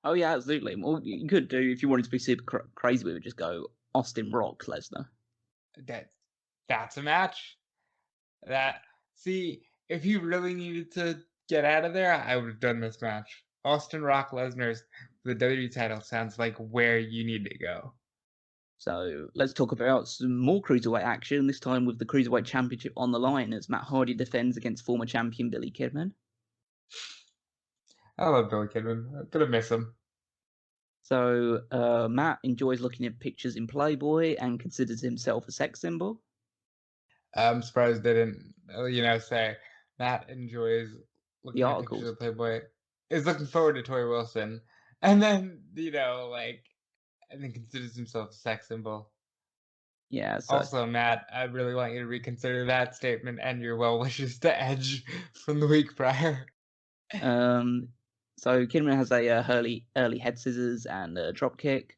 Oh yeah, absolutely. Well, you could do if you wanted to be super crazy with it, just go Austin Rock Lesnar. That's a match. If you really needed to get out of there, I would have done this match. Austin Rock Lesnar's the WWE title sounds like where you need to go. So let's talk about some more Cruiserweight action, this time with the Cruiserweight Championship on the line as Matt Hardy defends against former champion Billy Kidman. I love Billy Kidman. I'm gonna miss him. So Matt enjoys looking at pictures in Playboy and considers himself a sex symbol. I'm surprised they didn't, say Matt enjoys looking at pictures articles. of Playboy, is looking forward to Tori Wilson, and then, and then considers himself a sex symbol. Yeah, so Also, Matt, I really want you to reconsider that statement and your well wishes to Edge from the week prior. so Kidman has a early head scissors and a drop kick.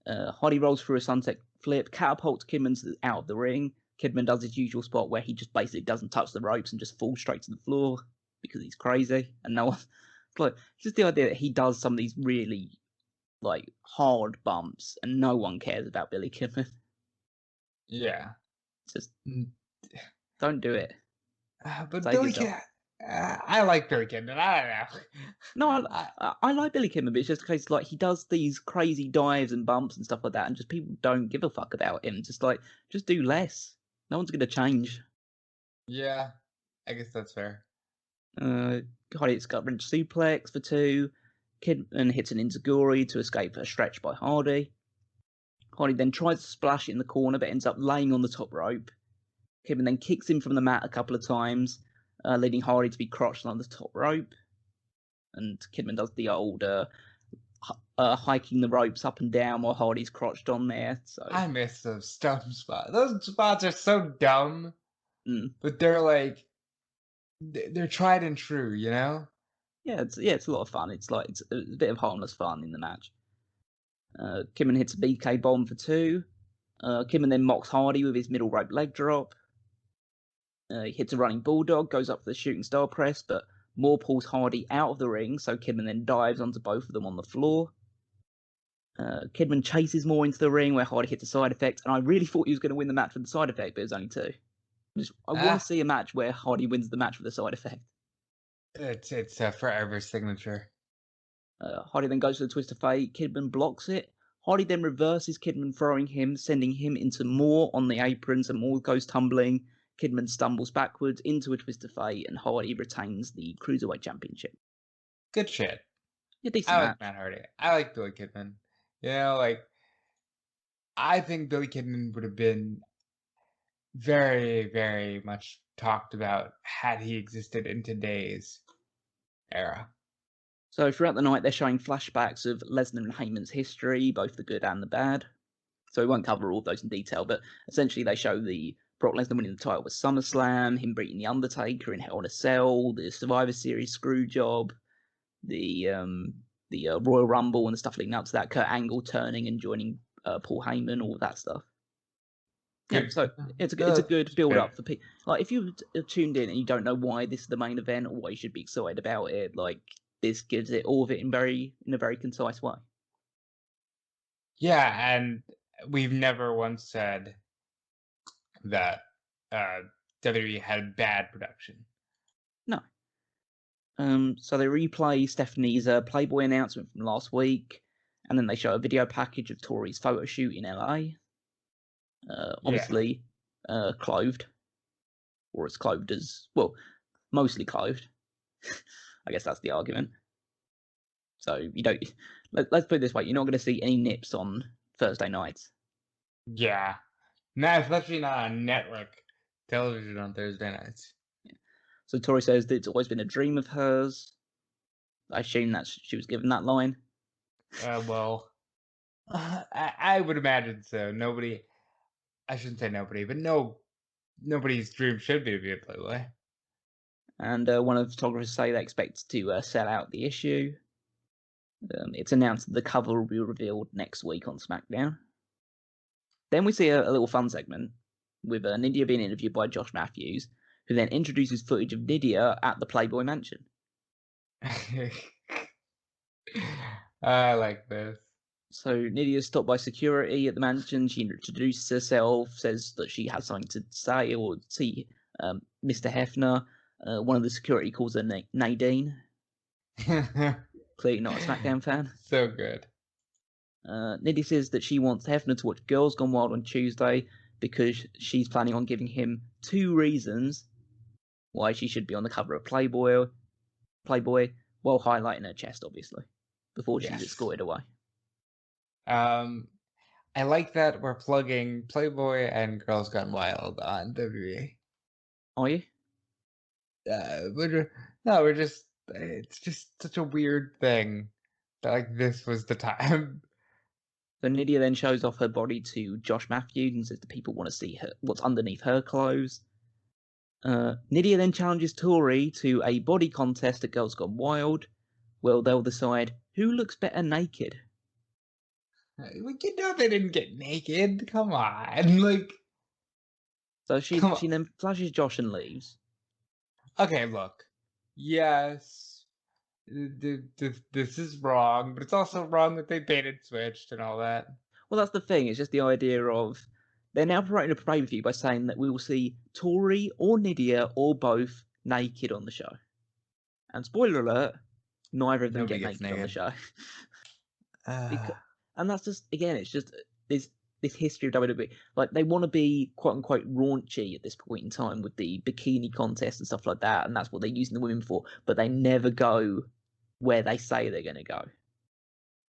Hardy rolls through a sunset flip, catapults Kidman out of the ring. Kidman does his usual spot where he just basically doesn't touch the ropes and just falls straight to the floor because he's crazy. And no one, like, just the idea that he does some of these really like hard bumps and no one cares about Billy Kidman. Yeah. Just don't do it. But Save Billy yourself. Kidman, I like Billy Kidman. I don't know. No, I like Billy Kidman, but it's just a case like he does these crazy dives and bumps and stuff like that, and just people don't give a fuck about him. Just do less. No one's gonna change. Yeah, I guess that's fair. Hardy hits gut wrench suplex for 2. Kidman hits an enziguri to escape a stretch by Hardy. Hardy then tries to splash it in the corner, but ends up laying on the top rope. Kidman then kicks him from the mat a couple of times, leading Hardy to be crotched on the top rope. And Kidman does the old hiking the ropes up and down while Hardy's crotched on there. So I miss those dumb spots. Those spots are so dumb, but they're tried and true, you know? Yeah, it's a lot of fun. It's a bit of harmless fun in the match. Kidman hits a BK bomb for 2. Kidman then mocks Hardy with his middle rope leg drop. He hits a running bulldog, goes up for the shooting star press, but Moore pulls Hardy out of the ring, so Kidman then dives onto both of them on the floor. Kidman chases Moore into the ring where Hardy hits a side effect, and I really thought he was going to win the match with the side effect, but it was only 2. I want to see a match where Hardy wins the match with a side effect. It's a forever signature. Hardy then goes for the twist of fate. Kidman blocks it. Hardy then reverses Kidman, throwing him, sending him into Moore on the aprons, and Moore goes tumbling. Kidman stumbles backwards into a twist of fate, and Hardy retains the Cruiserweight Championship. Good shit. Yeah, decent I match. like Matt Hardy. I like Billy Kidman. You know, I think Billy Kidman would have been very, very much talked about had he existed in today's era. So throughout the night, they're showing flashbacks of Lesnar and Heyman's history, both the good and the bad. So we won't cover all of those in detail, but essentially they show the Brock Lesnar winning the title with SummerSlam, him beating the Undertaker in Hell in a Cell, the Survivor Series screw job, the Royal Rumble and the stuff leading up to that, Kurt Angle turning and joining Paul Heyman, all of that stuff. Yeah, Good. so it's a good build up for people. Like if you tuned in and you don't know why this is the main event or why you should be excited about it, like this gives it all of it in a very concise way. Yeah, and we've never once said that WWE had bad production. No. So they replay Stephanie's Playboy announcement from last week, and then they show a video package of Tori's photo shoot in LA. Obviously, clothed, or as clothed as mostly clothed. I guess that's the argument. So you don't. Let's put it this way: you're not going to see any nips on Thursday nights. Yeah, no, especially not on network television on Thursday nights. Yeah. So Tori says that it's always been a dream of hers. I assume that she was given that line. Well, I would imagine so. Nobody, I shouldn't say nobody, but nobody's dream should be to be a Playboy. And one of the photographers say they expect to sell out the issue. It's announced that the cover will be revealed next week on SmackDown. Then we see a little fun segment with Nydia being interviewed by Josh Matthews, who then introduces footage of Nydia at the Playboy Mansion. I like this. So Nydia's stopped by security at the mansion. She introduces herself, says that she has something to say or see Mr. Hefner. One of the security calls her Nadine. Clearly not a SmackDown fan. So good. Nydia says that she wants Hefner to watch Girls Gone Wild on Tuesday because she's planning on giving him 2 reasons why she should be on the cover of Playboy, while highlighting her chest, obviously, before she's escorted away. I like that we're plugging Playboy and Girls Gone Wild on WWE. Are you? It's just such a weird thing that like this was the time. So Nydia then shows off her body to Josh Matthews and says that people want to see her what's underneath her clothes. Nydia then challenges Tori to a body contest at Girls Gone Wild, where they'll decide who looks better naked. You know they didn't get naked. Come on, like. So she then flashes Josh and leaves. Okay, look. Yes, this is wrong, but it's also wrong that they bait and switched and all that. Well, that's the thing. It's just the idea of they're now promoting a pay-per-view by saying that we will see Tori or Nydia or both naked on the show. And spoiler alert, neither of them get naked on the show. And that's just, again, it's just this history of WWE. Like, they want to be quote-unquote raunchy at this point in time with the bikini contest and stuff like that, and that's what they're using the women for, but they never go where they say they're going to go.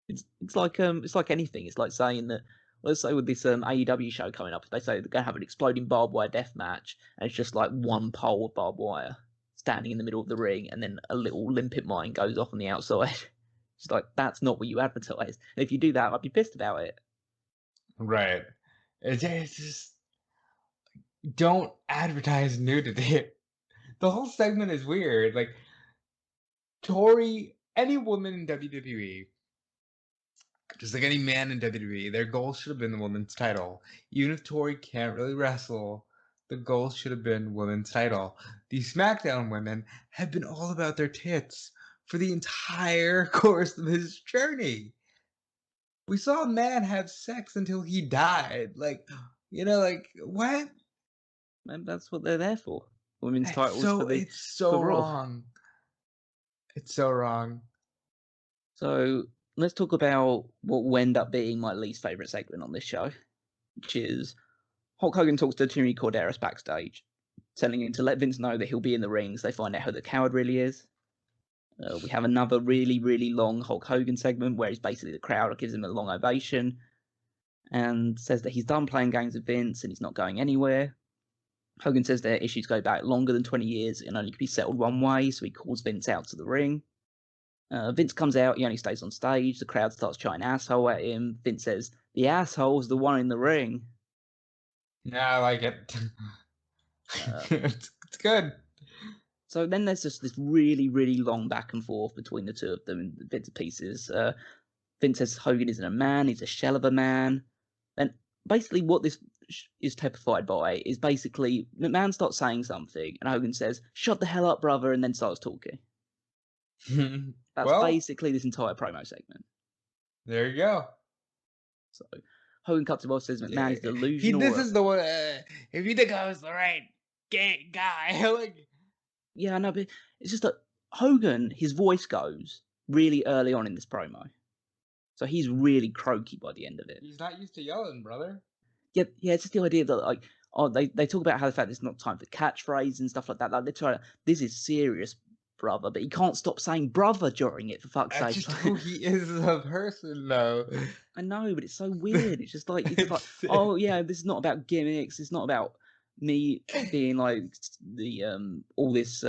It's like anything. It's like saying that, let's say with this AEW show coming up, they say they're going to have an exploding barbed wire death match, and it's just like one pole of barbed wire standing in the middle of the ring, and then a little limpet mine goes off on the outside. It's like, that's not what you advertise. And if you do that, I'd be pissed about it. Right. It's just don't advertise nudity. The whole segment is weird. Like Tori, any woman in WWE, just like any man in WWE, their goal should have been the women's title. Even if Tori can't really wrestle, the goal should have been women's title. The SmackDown women have been all about their tits for the entire course of his journey. We saw a man have sex until he died. Like, what? And that's what they're there for. Women's titles for the... It's so wrong. It's so wrong. So, let's talk about what will end up being my least favourite segment on this show, which is Hulk Hogan talks to Jimmy Corderas backstage, telling him to let Vince know that he'll be in the ring so they find out who the coward really is. We have another really, really long Hulk Hogan segment where he's basically the crowd gives him a long ovation and says that he's done playing games with Vince and he's not going anywhere. Hogan says their issues go back longer than 20 years and only can be settled one way, so he calls Vince out to the ring. Vince comes out, he only stays on stage, the crowd starts shouting asshole at him. Vince says, the asshole's the one in the ring. Yeah, I like it. It's good. So then there's just this really, really long back and forth between the two of them in bits and pieces. Vince says Hogan isn't a man, he's a shell of a man. And basically what this is typified by is basically McMahon starts saying something and Hogan says, shut the hell up, brother, and then starts talking. That's basically this entire promo segment. There you go. So Hogan cuts him off, says McMahon is delusional. This is the one. If you think I was the right guy, like. Yeah, no, but it's just that Hogan, his voice goes really early on in this promo, so he's really croaky by the end of it. He's not used to yelling, brother. Yeah, it's just the idea that like, they talk about how the fact it's not time for catchphrase and stuff like that. Like they try, this is serious, brother, but he can't stop saying brother during it, for fuck's sake. That's just who he is as a person, though. I know, but it's so weird. It's just like, oh yeah, this is not about gimmicks. It's not about me being like the all this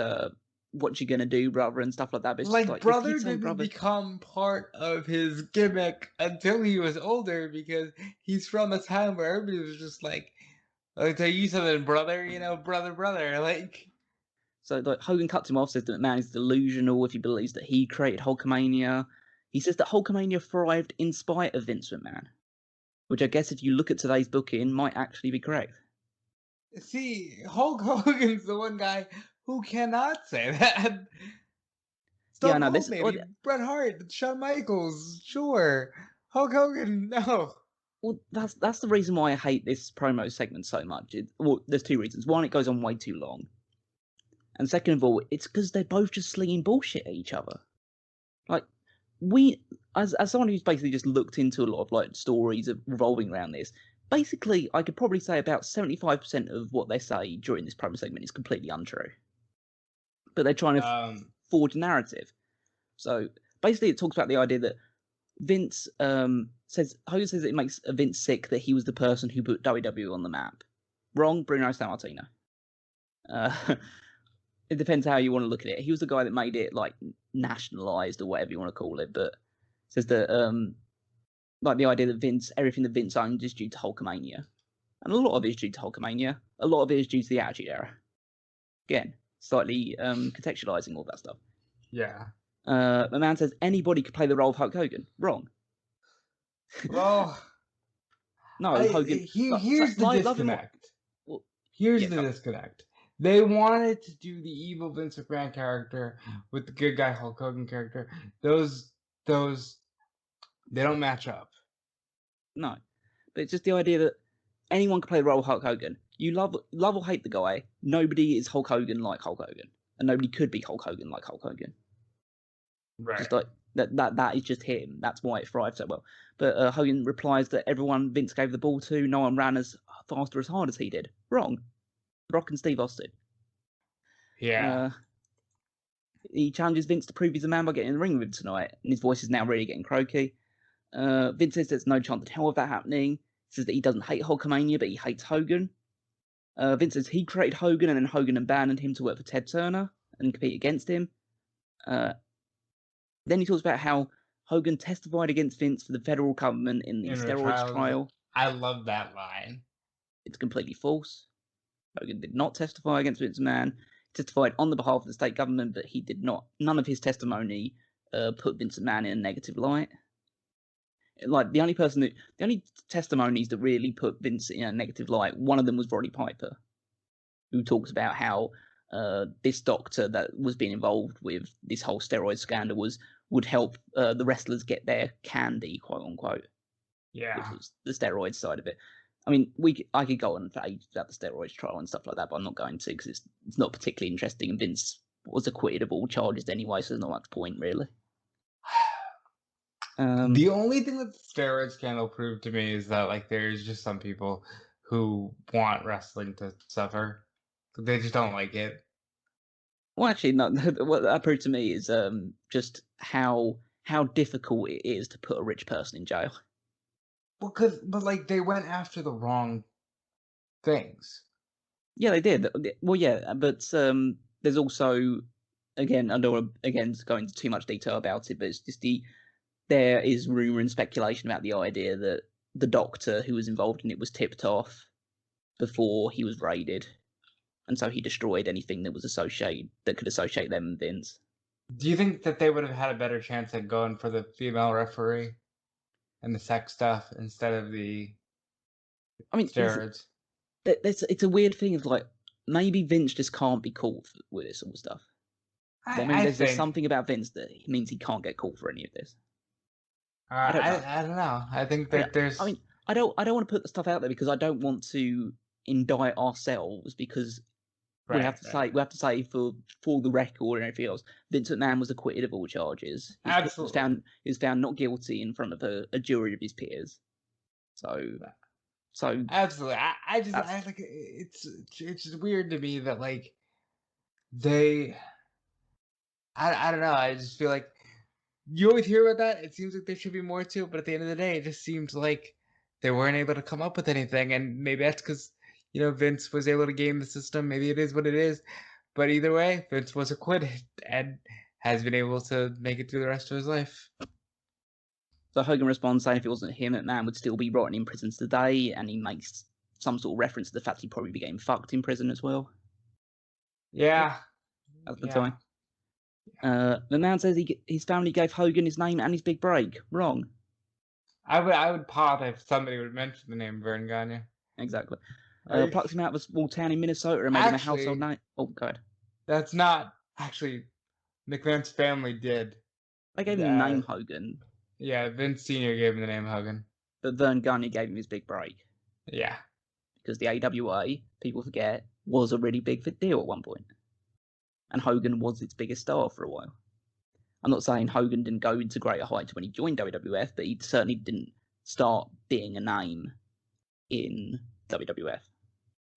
what you gonna do, brother, and stuff like that. But it's like, just like brother didn't become part of his gimmick until he was older, because he's from a time where everybody was just like tell you something, brother, brother, like. So like Hogan cuts him off, says that McMahon is delusional if he believes that he created Hulkamania. He says that Hulkamania thrived in spite of Vince McMahon, which I guess if you look at today's booking might actually be correct. See, Hulk Hogan's the one guy who cannot say that. Stone Cold, maybe. Bret Hart, Shawn Michaels, sure. Hulk Hogan, no. Well, that's the reason why I hate this promo segment so much. There's two reasons. One, it goes on way too long. And second of all, it's because they're both just slinging bullshit at each other. Like, as someone who's basically just looked into a lot of like stories revolving around this, basically, I could probably say about 75% of what they say during this promo segment is completely untrue. But they're trying to forge a narrative. So basically, it talks about the idea that Vince Hogan says it makes Vince sick that he was the person who put WWE on the map. Wrong, Bruno Sammartino. It depends how you want to look at it. He was the guy that made it like nationalized or whatever you want to call it. But says that like the idea that everything that Vince owned is due to Hulkamania. And a lot of it is due to Hulkamania. A lot of it is due to the Attitude Era. Again, slightly contextualizing all that stuff. Yeah. The man says anybody could play the role of Hulk Hogan. Wrong. Well, no, Hogan. Here's the disconnect. Here's the disconnect. They wanted to do the evil Vince McMahon character with the good guy Hulk Hogan character. Those they don't match up. No, but it's just the idea that anyone can play the role of Hulk Hogan. You love or hate the guy. Nobody is Hulk Hogan like Hulk Hogan, and nobody could be Hulk Hogan like Hulk Hogan. Right. Just like that is just him. That's why it thrives so well. But Hogan replies that everyone Vince gave the ball to, no one ran as fast or as hard as he did. Wrong. Brock and Steve Austin. Yeah. He challenges Vince to prove he's a man by getting in the ring with him tonight, and his voice is now really getting croaky. Vince says there's no chance in hell of that happening. He says that he doesn't hate Hulkamania, but he hates Hogan. Vince says he created Hogan, and then Hogan abandoned him to work for Ted Turner and compete against him. Then he talks about how Hogan testified against Vince for the federal government in the steroids trial. I love that line. It's completely false. Hogan did not testify against Vince McMahon. He testified on the behalf of the state government, but he did not. None of his testimony put Vince McMahon in a negative light. Like the only testimonies that really put Vince in a negative light, one of them was Roddy Piper, who talks about how this doctor that was being involved with this whole steroid scandal would help the wrestlers get their candy, quote unquote. Yeah, which was the steroids side of it. I mean, I could go on for ages about the steroids trial and stuff like that, but I'm not going to because it's not particularly interesting. And Vince was acquitted of all charges anyway, so there's not much point really. The only thing that the steroid scandal proved to me is that like there's just some people who want wrestling to suffer. They just don't like it. Well, actually, no. What that proved to me is just how difficult it is to put a rich person in jail. Well, but like they went after the wrong things. Yeah, they did. Well, yeah, but there's also, again, I don't want to again go into too much detail about it, but it's just there is rumor and speculation about the idea that the doctor who was involved in it was tipped off before he was raided, and so he destroyed anything that could associate them and Vince. Do you think that they would have had a better chance at going for the female referee and the sex stuff instead of the I mean, steroids? it's a weird thing of like maybe Vince just can't be caught with this sort of stuff. Like, maybe I there's think something about Vince that means he can't get caught for any of this. I don't know. I don't know. I think I, that there's I mean, I don't want to put the stuff out there because I don't want to indict ourselves because right. we have to say for the record and everything else, Vince McMahon was acquitted of all charges. Absolutely. He was found not guilty in front of a jury of his peers. So absolutely. I like it's just weird to me that like they I don't know. I just feel like you always hear about that. It seems like there should be more to it, but at the end of the day, it just seems like they weren't able to come up with anything. And maybe that's because, Vince was able to game the system. Maybe it is what it is. But either way, Vince was acquitted and has been able to make it through the rest of his life. So Hogan responds saying if it wasn't him, McMahon would still be rotting in prison today, and he makes some sort of reference to the fact he'd probably be getting fucked in prison as well. Yeah. At the time. McMahon says his family gave Hogan his name and his big break. Wrong. I would pop if somebody would mention the name Vern Gagne. Exactly. Plucked him out of a small town in Minnesota and made him a household name. Oh, God. That's not actually McMahon's family did. They gave him the name Hogan. Yeah, Vince Sr. gave him the name Hogan. But Vern Gagne gave him his big break. Yeah. Because the AWA, people forget, was a really big deal at one point. And Hogan was its biggest star for a while. I'm not saying Hogan didn't go into greater heights when he joined WWF, but he certainly didn't start being a name in WWF.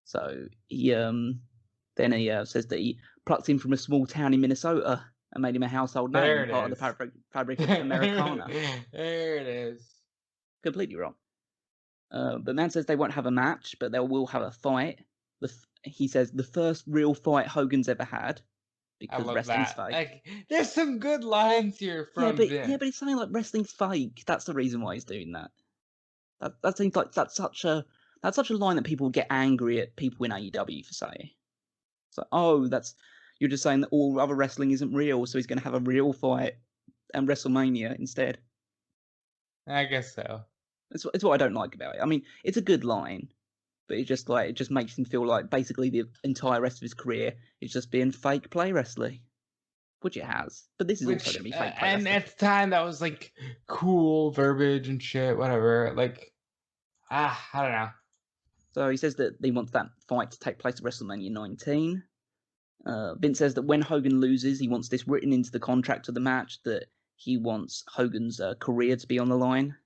So he then he says that he plucked him from a small town in Minnesota and made him a household name, part of the fabric of Americana. There it is. Completely wrong. But man says they won't have a match, but they will have a fight. He says the first real fight Hogan's ever had. Because wrestling's fake. Like, there's some good lines here from Vince. Yeah, but it's something like wrestling's fake. That's the reason why he's doing that. That seems like that's such a line that people get angry at people in AEW for saying. It's like, you're just saying that all other wrestling isn't real, so he's going to have a real fight and WrestleMania instead. I guess so. It's what I don't like about it. I mean, it's a good line, but it just makes him feel like basically the entire rest of his career is just being fake play wrestling, which it has. But this is also going to be fake play wrestling. And at the time, that was like cool verbiage and shit, whatever. Like, I don't know. So he says that he wants that fight to take place at WrestleMania 19. Vince says that when Hogan loses, he wants this written into the contract of the match that he wants Hogan's career to be on the line.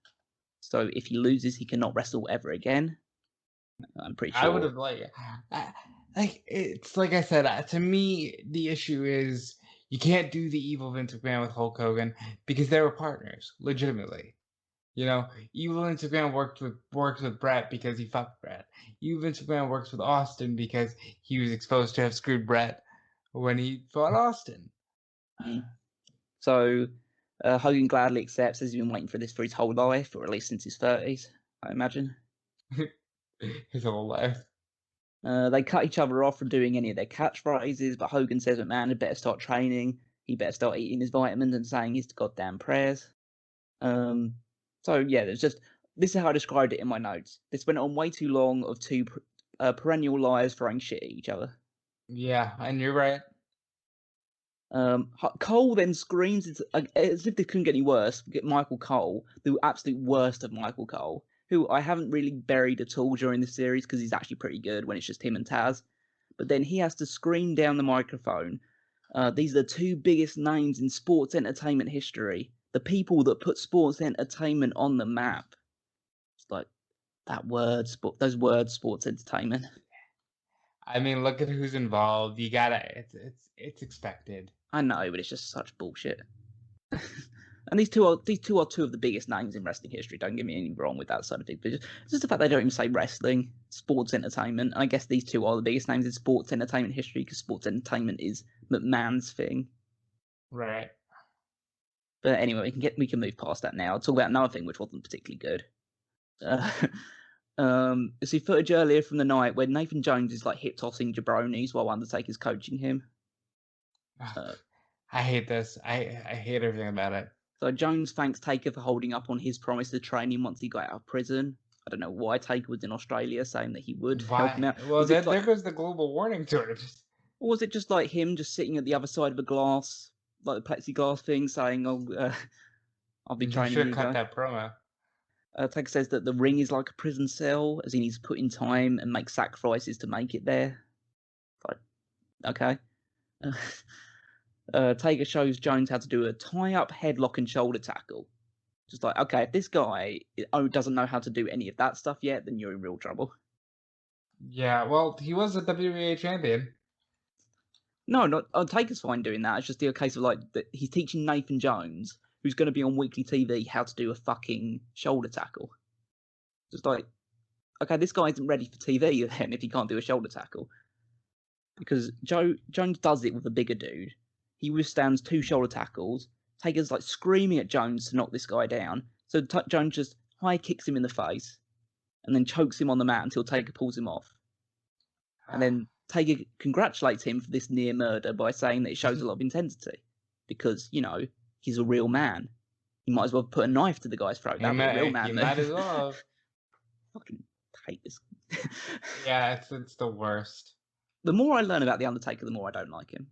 So if he loses, he cannot wrestle ever again. I'm pretty sure. I would have it's like I said. To me, the issue is you can't do the evil Vince McMahon with Hulk Hogan because they were partners, legitimately. Evil Vince McMahon works with Bret because he fucked Bret. Evil Vince McMahon works with Austin because he was exposed to have screwed Bret when he fought Austin. So Hogan gladly accepts, as he's been waiting for this for his whole life, or at least since his 30s, I imagine. His whole life. They cut each other off from doing any of their catchphrases, but Hogan says McMahon had better start training. He better start eating his vitamins and saying his goddamn prayers. So yeah, this is how I described it in my notes. This went on way too long of two perennial liars throwing shit at each other. Yeah, and you're right. Cole then screams as if this couldn't get any worse. Get Michael Cole, the absolute worst of Michael Cole, who I haven't really buried at all during the series because he's actually pretty good when it's just him and Taz. But then he has to scream down the microphone. These are the two biggest names in sports entertainment history. The people that put sports entertainment on the map. It's like those words, sports entertainment. I mean, look at who's involved. You gotta, it's expected. I know, but it's just such bullshit. And these two are two of the biggest names in wrestling history. Don't get me any wrong with that side of things. But just the fact they don't even say wrestling, sports entertainment. And I guess these two are the biggest names in sports entertainment history because sports entertainment is McMahon's thing. Right. But anyway, we can move past that now. I'll talk about another thing which wasn't particularly good. See footage earlier from the night where Nathan Jones is like hip tossing jabronis while Undertaker's coaching him. I hate this. I hate everything about it. So Jones thanks Taker for holding up on his promise to train him once he got out of prison. I don't know why Taker was in Australia saying that he would help him out. Well, there goes the global warning to it. Or was it just like him just sitting at the other side of a glass, like the plexiglass thing, saying, "Oh, I'll be training you." Should cut that promo. Taker says that the ring is like a prison cell, as he needs to put in time and make sacrifices to make it there. Like, okay. Taker shows Jones how to do a tie-up, headlock, and shoulder tackle. Just like, okay, if this guy doesn't know how to do any of that stuff yet, then you're in real trouble. Yeah, well, he was a WWA champion. No, Taker's fine doing that. It's just the case of like he's teaching Nathan Jones, who's going to be on weekly TV, how to do a fucking shoulder tackle. Just like, okay, this guy isn't ready for TV then if he can't do a shoulder tackle. Because Jones does it with a bigger dude. He withstands 2 shoulder tackles. Taker's like screaming at Jones to knock this guy down. So Jones just high kicks him in the face and then chokes him on the mat until Taker pulls him off. And then Taker congratulates him for this near murder by saying that it shows a lot of intensity. Because, you know, he's a real man. He might as well put a knife to the guy's throat. That's a real man. You might as well. Fucking hate this. Yeah, it's the worst. The more I learn about The Undertaker, the more I don't like him.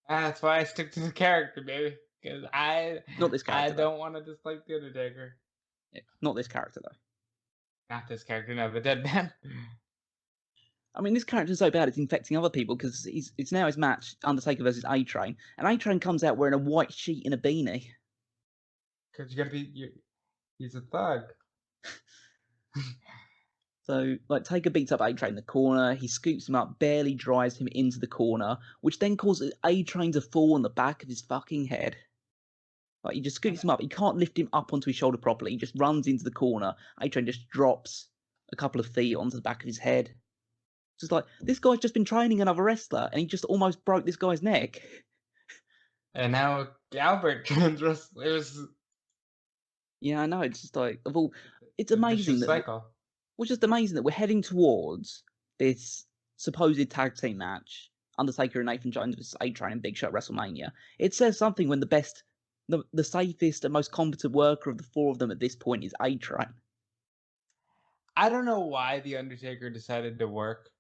That's why I stick to the character, baby. Because not this character. I don't want to dislike The Undertaker. Yeah, not this character, though. Not this character, no, the dead man. I mean, this character's so bad it's infecting other people because it's now his match, Undertaker versus A-Train, and A-Train comes out wearing a white sheet and a beanie. Because you gotta be, he's a thug. So, like, Taker beats up A-Train in the corner, he scoops him up, barely drives him into the corner, which then causes A-Train to fall on the back of his fucking head. Like, he just scoops him up, he can't lift him up onto his shoulder properly, he just runs into the corner, A-Train just drops a couple of feet onto the back of his head. Just like, this guy's just been training another wrestler, and he just almost broke this guy's neck. And now Albert turns wrestlers. Yeah, I know, it's just like, it's amazing that... Well, just amazing that we're heading towards this supposed tag team match, Undertaker and Nathan Jones versus A-Train and Big Show at WrestleMania. It says something when the safest and most competent worker of the 4 of them at this point is A-Train. I don't know why The Undertaker decided to work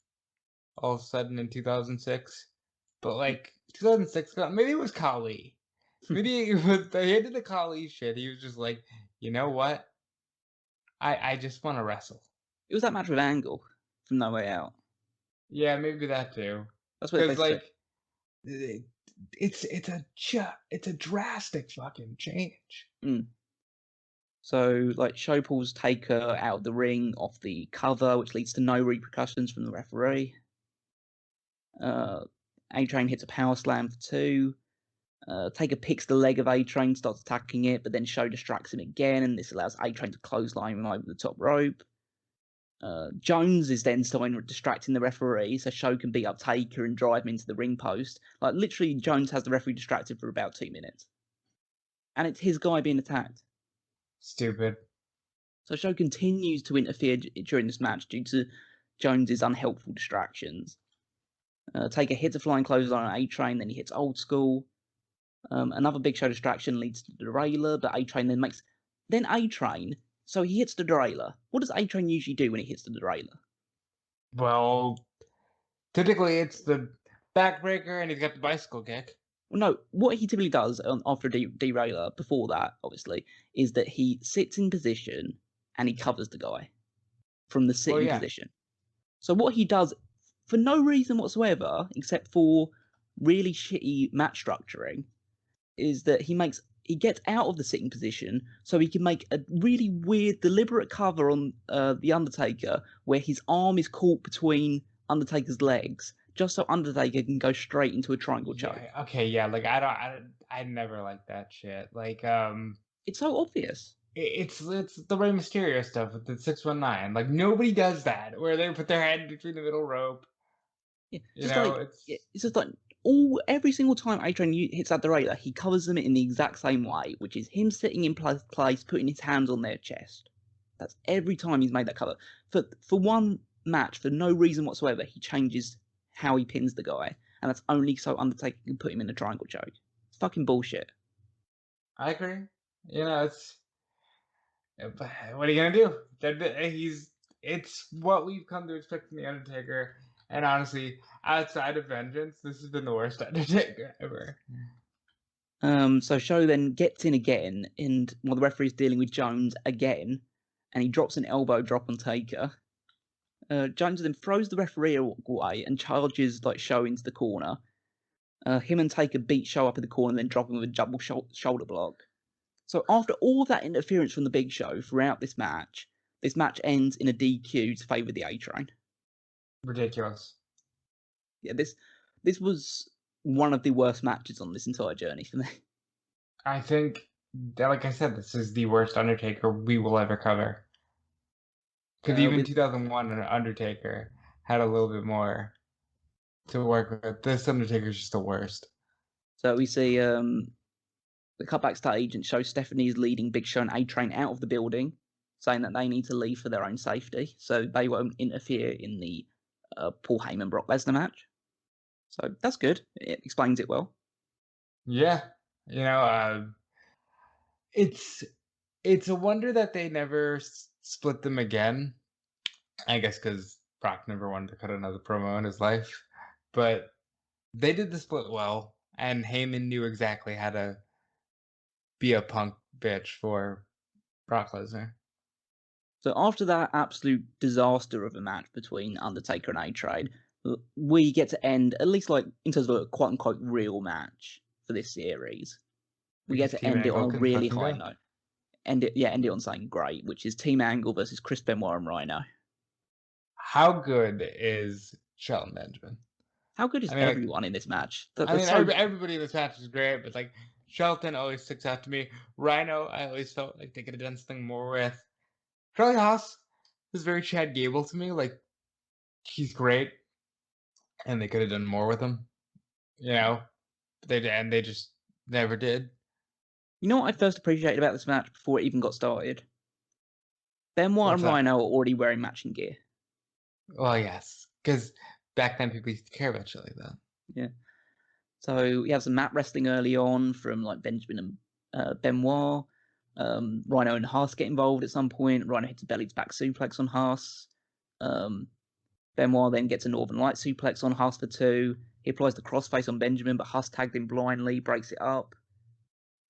all of a sudden in 2006, but like 2006, maybe it was Khali. Maybe it was the end of the Khali shit. He was just like, you know what? I just want to wrestle. It was that match with Angle from No Way Out. Yeah, maybe that too. That's what it's like. It's a drastic fucking change. So, like, Show pulls Taker out of the ring off the cover, which leads to no repercussions from the referee. A-Train hits a power slam for 2. Taker picks the leg of A-Train, starts attacking it, but then Show distracts him again, and this allows A-Train to clothesline him over the top rope. Jones is then starting distracting the referee, so Show can beat up Taker and drive him into the ring post. Like, literally, Jones has the referee distracted for about 2 minutes. And it's his guy being attacked. Stupid. So Show continues to interfere during this match due to Jones's unhelpful distractions. Taker hits a flying clothesline on A-Train, then he hits Old School. Another Big Show distraction leads to the derailleur, but A-Train then makes... Then A-Train... So he hits the derailleur. What does A-Train usually do when he hits the derailleur? Well, typically it's the backbreaker and he's got the bicycle kick. Well, no, what he typically does after a derailleur, before that, obviously, is that he sits in position and he covers the guy from the sitting position. So what he does, for no reason whatsoever, except for really shitty match structuring, is that he gets out of the sitting position so he can make a really weird, deliberate cover on The Undertaker where his arm is caught between Undertaker's legs, just so Undertaker can go straight into a triangle choke. Yeah, okay, yeah, like I never liked that shit. Like It's so obvious. it's the Rey Mysterio stuff with the 619. Like nobody does that where they put their head between the middle rope. Yeah, You just know, like it's just like every single time A-Train hits that derailleur, he covers them in the exact same way, which is him sitting in place, putting his hands on their chest. That's every time he's made that cover. For one match, for no reason whatsoever, he changes how he pins the guy, and that's only so Undertaker can put him in a triangle choke. It's fucking bullshit. I agree. You know, but what are you gonna do? It's what we've come to expect from the Undertaker. And honestly, outside of Vengeance, this has been the worst Undertaker ever. So Show then gets in again, and while the referee is dealing with Jones again, and he drops an elbow drop on Taker. Jones then throws the referee away and charges like Show into the corner. Him and Taker beat Show up in the corner and then drop him with a double shoulder block. So after all of that interference from the Big Show throughout this match ends in a DQ to favour the A-Train. Ridiculous. Yeah, this was one of the worst matches on this entire journey for me. I think, like I said, this is the worst Undertaker we will ever cover. Because even 2001 Undertaker had a little bit more to work with. This Undertaker's just the worst. So we see the cut backstage and show Stephanie is leading Big Show and A-Train out of the building, saying that they need to leave for their own safety, so they won't interfere in the Paul Heyman Brock Lesnar match. So that's good. It explains it well. Yeah, you know, it's a wonder that they never split them again. I guess because Brock never wanted to cut another promo in his life, but they did the split well, and Heyman knew exactly how to be a punk bitch for Brock Lesnar. So after that absolute disaster of a match between Undertaker and A-Train, we get to end, at least like in terms of a quote-unquote real match for this series, we get to end it on a really high note. End it on something great, which is Team Angle versus Chris Benoit and Rhyno. How good is Shelton Benjamin? How good is everyone in this match? Everybody in this match is great, but like Shelton always sticks out to me. Rhyno, I always felt like they could have done something more with. Charlie Haas is very Chad Gable to me. Like he's great, and they could have done more with him. You know, they just never did. You know what I first appreciated about this match before it even got started? Benoit and Rhyno are already wearing matching gear. Well, yes, because back then people used to care about shit like that. Yeah. So we have some mat wrestling early on from like Benjamin and Benoit. Rhyno and Haas get involved at some point. Rhyno hits a belly to back suplex on Haas. Benoit then gets a Northern Light suplex on Haas for 2. He applies the crossface on Benjamin, but Haas tagged him blindly, breaks it up.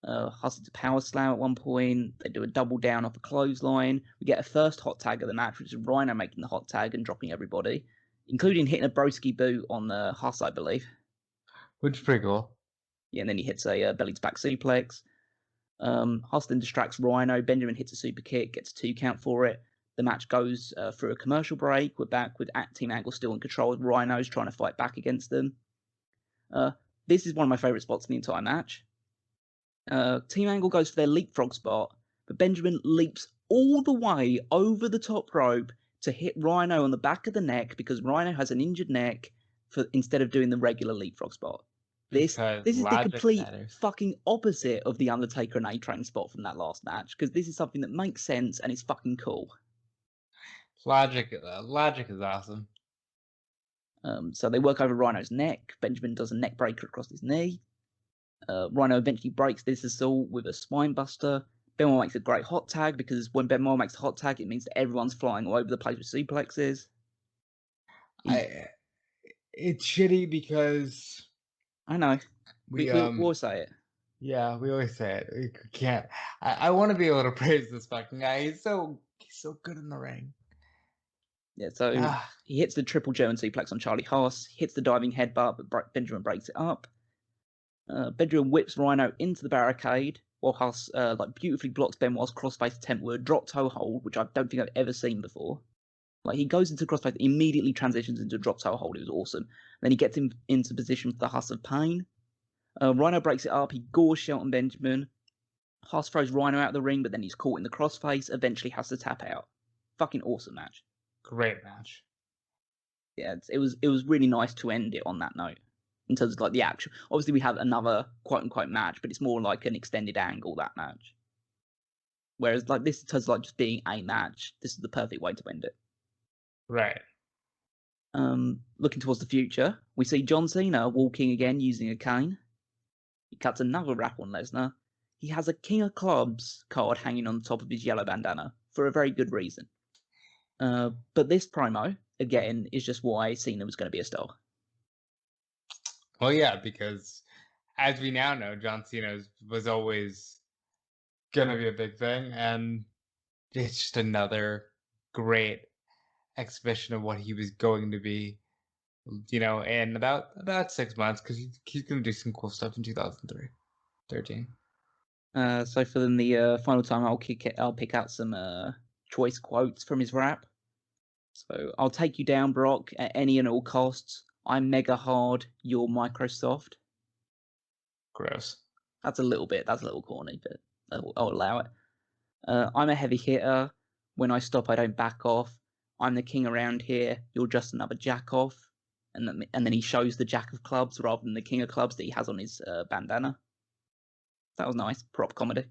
Haas hits a power slam at one point. They do a double down off a clothesline. We get a first hot tag of the match, which is Rhyno making the hot tag and dropping everybody, including hitting a broski boot on Haas, I believe. Which is pretty cool. Yeah, and then he hits a belly to back suplex. Haas then distracts Rhyno. Benjamin hits a super kick, gets a 2 count for it. The match goes through a commercial break. We're back with Team Angle still in control. Rhyno's trying to fight back against them. This is one of my favourite spots in the entire match. Team Angle goes for their leapfrog spot, but Benjamin leaps all the way over the top rope to hit Rhyno on the back of the neck because Rhyno has an injured neck instead of doing the regular leapfrog spot. This is the complete fucking opposite of the Undertaker and A-Train spot from that last match, because this is something that makes sense and is fucking cool. Logic is awesome. So they work over Rhino's neck. Benjamin does a neck breaker across his knee. Rhyno eventually breaks this assault with a spine buster. Benoit makes a great hot tag because when Benoit makes a hot tag, it means that everyone's flying all over the place with suplexes. It's shitty because I know we always say it. Yeah, we always say it. We can't. I want to be able to praise this fucking guy. He's so good in the ring. Yeah, so he hits the triple German suplex on Charlie Haas, hits the diving headbutt, but Benjamin breaks it up. Benjamin whips Rhyno into the barricade, while Haas beautifully blocks Benoit's crossface attempt with a drop toe hold, which I don't think I've ever seen before. Like, he goes into crossface, immediately transitions into a drop toe hold. It was awesome. Then he gets him into position for the Huss of Pain. Rhino breaks it up. He gores Shelton Benjamin. Huss throws Rhino out of the ring, but then he's caught in the crossface. Eventually has to tap out. Fucking awesome match. Great match. Yeah, it was really nice to end it on that note. In terms of like the action. Obviously, we have another quote-unquote match, but it's more like an extended angle, that match. Whereas, like, this, in terms of like just being a match, this is the perfect way to end it. Right. Looking towards the future, we see John Cena walking again using a cane. He cuts another rap on Lesnar. He has a King of Clubs card hanging on the top of his yellow bandana for a very good reason. But this promo, again, is just why Cena was going to be a star. Well, yeah, because as we now know, John Cena was always going to be a big thing, and it's just another great exhibition of what he was going to be, in about 6 months, because he's going to do some cool stuff in 2013. So for the final time, I'll pick out some choice quotes from his rap. So, I'll take you down, Brock, at any and all costs. I'm mega hard, you're Microsoft. Gross. That's a little corny, but I'll allow it. I'm a heavy hitter. When I stop, I don't back off. I'm the king around here. You're just another jack off. And then he shows the jack of clubs rather than the king of clubs that he has on his bandana. That was nice, prop comedy.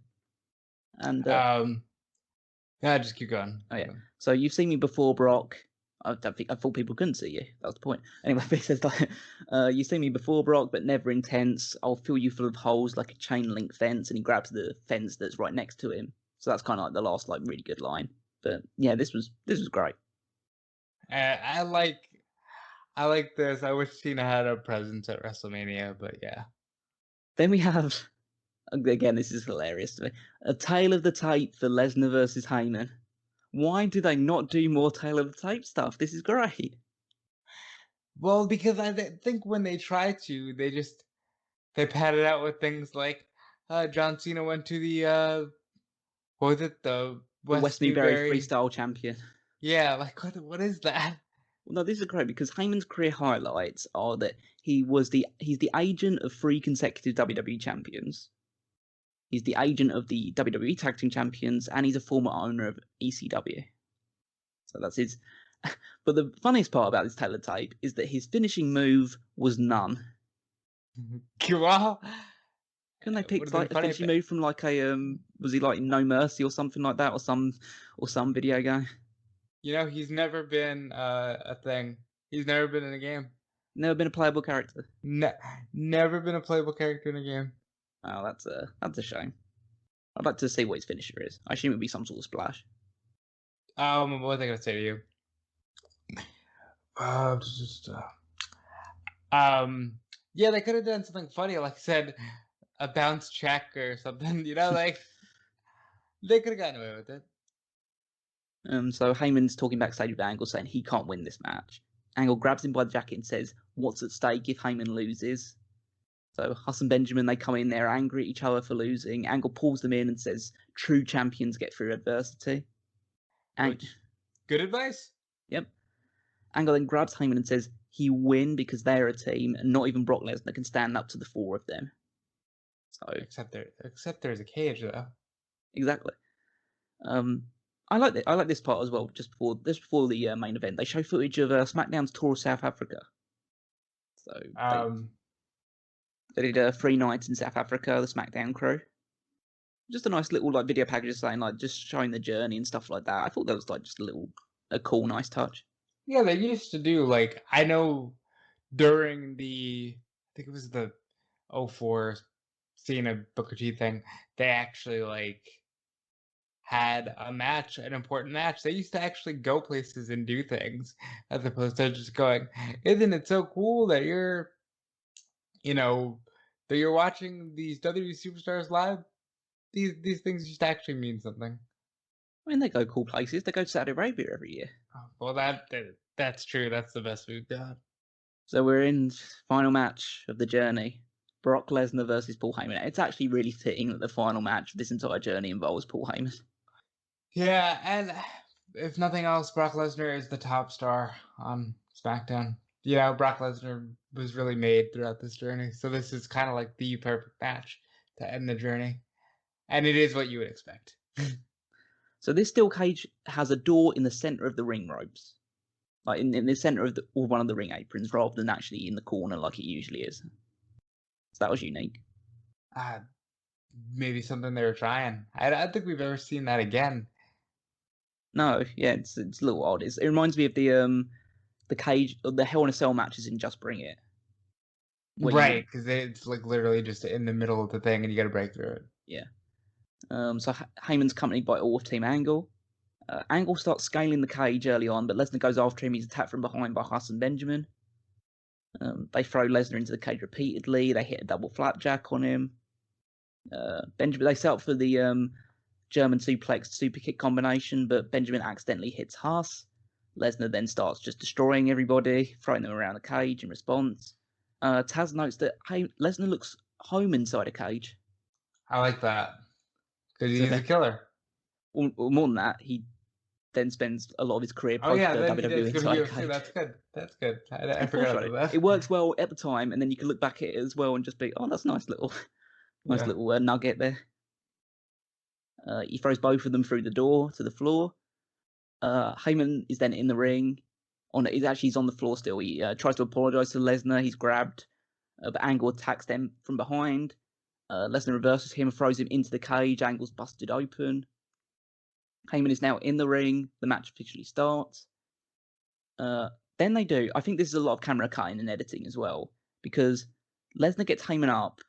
And yeah, just keep going. oh yeah. So you've seen me before, Brock. I thought people couldn't see you. That was the point. Anyway, he says like, you've seen me before, Brock, but never intense. I'll fill you full of holes like a chain link fence, and he grabs the fence that's right next to him. So that's kind of like the last like really good line. But yeah, this was great. I like this. I wish Cena had a presence at WrestleMania, but yeah. Then we have, again, this is hilarious to me, a tail of the tape for Lesnar versus Heyman. Why do they not do more tail of the tape stuff? This is great. Well, because I think when they try to, they pad it out with things like John Cena went to the what was it, the West Newbury Freestyle Champion. Yeah, like what is that? Well, no, this is great because Heyman's career highlights are that he's the agent of 3 consecutive WWE champions. He's the agent of the WWE Tag Team Champions, and he's a former owner of ECW. So that's his. But the funniest part about this tailor tape is that his finishing move was none. Well, Couldn't they pick like a finishing move from like a was he like No Mercy or something like that, or some video game? He's never been a thing. He's never been in a game. Never been a playable character. Never been a playable character in a game. Oh, that's a shame. I'd like to see what his finisher is. I assume it'd be some sort of splash. What was I gonna say to you? Yeah, they could have done something funny, like said a bounce check or something. Like they could have gotten away with it. So Heyman's talking backstage with Angle, saying he can't win this match. Angle grabs him by the jacket and says, "What's at stake if Heyman loses?" So Huss and Benjamin, they come in there angry at each other for losing. Angle pulls them in and says, "True champions get through adversity." Good advice. Yep. Angle then grabs Heyman and says he win because they're a team, and not even Brock Lesnar can stand up to the 4 of them. So except there's a cage though. Exactly. I like this part as well. Just before the main event, they show footage of SmackDown's tour of South Africa. So they did 3 nights in South Africa. The SmackDown crew. Just a nice little like video package saying like just showing the journey and stuff like that. I thought that was like just a cool, nice touch. Yeah, they used to do like I know during I think it was the 04 Cena Booker T thing. They actually like had a match, an important match. They used to actually go places and do things as opposed to just going, "Isn't it so cool that you're watching these WWE superstars live?" These things just actually mean something. I mean, they go cool places. They go to Saudi Arabia every year. Oh, well, that's true. That's the best we've got. So we're in final match of the journey. Brock Lesnar versus Paul Heyman. It's actually really fitting that the final match of this entire journey involves Paul Heyman. Yeah, and if nothing else, Brock Lesnar is the top star on SmackDown. You know, Brock Lesnar was really made throughout this journey, so this is kind of like the perfect match to end the journey, and it is what you would expect. So this steel cage has a door in the center of the ring ropes, like in the center of one of the ring aprons, rather than actually in the corner like it usually is. So that was unique. Maybe something they were trying. I don't think we've ever seen that again. No, yeah, it's a little odd. It reminds me of the cage, the Hell in a Cell matches in Just Bring It, Right, because it's like literally just in the middle of the thing, and you got to break through it. Yeah. So Heyman's accompanied by all of Team Angle. Angle starts scaling the cage early on, but Lesnar goes after him. He's attacked from behind by Huss and Benjamin. They throw Lesnar into the cage repeatedly. They hit a double flapjack on him. Benjamin, they set up for the German suplex super kick combination, but Benjamin accidentally hits Huss. Lesnar then starts just destroying everybody, throwing them around the cage in response. Taz notes that Lesnar looks home inside a cage. I like that because he's a killer. Or more than that, he then spends a lot of his career post WWE inside a cage. That's good. That's good. I forgot about that. It works well at the time, and then you can look back at it as well and just be, oh, that's a nice little nugget there. He throws both of them through the door to the floor. Heyman is then in the ring. He's on the floor still. He tries to apologize to Lesnar. He's grabbed, but Angle attacks them from behind. Lesnar reverses him and throws him into the cage. Angle's busted open. Heyman is now in the ring. The match officially starts. Then they do. I think this is a lot of camera cutting and editing as well, because Lesnar gets Heyman up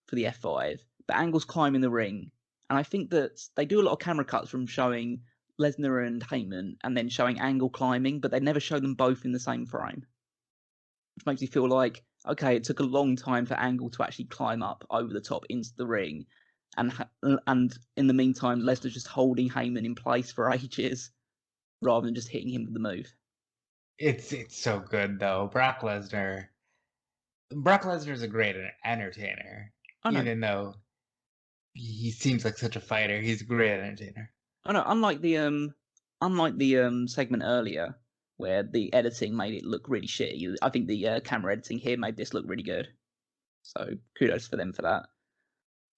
for the F5, but Angle's climbing the ring. And I think that they do a lot of camera cuts from showing Lesnar and Heyman and then showing Angle climbing, but they never show them both in the same frame. Which makes you feel like, okay, it took a long time for Angle to actually climb up over the top into the ring. And in the meantime, Lesnar's just holding Heyman in place for ages rather than just hitting him with the move. It's so good, though. Brock Lesnar is a great entertainer. Even though he seems like such a fighter, he's a great entertainer. I know. Unlike the segment earlier, where the editing made it look really shitty, I think the camera editing here made this look really good. So kudos for them for that.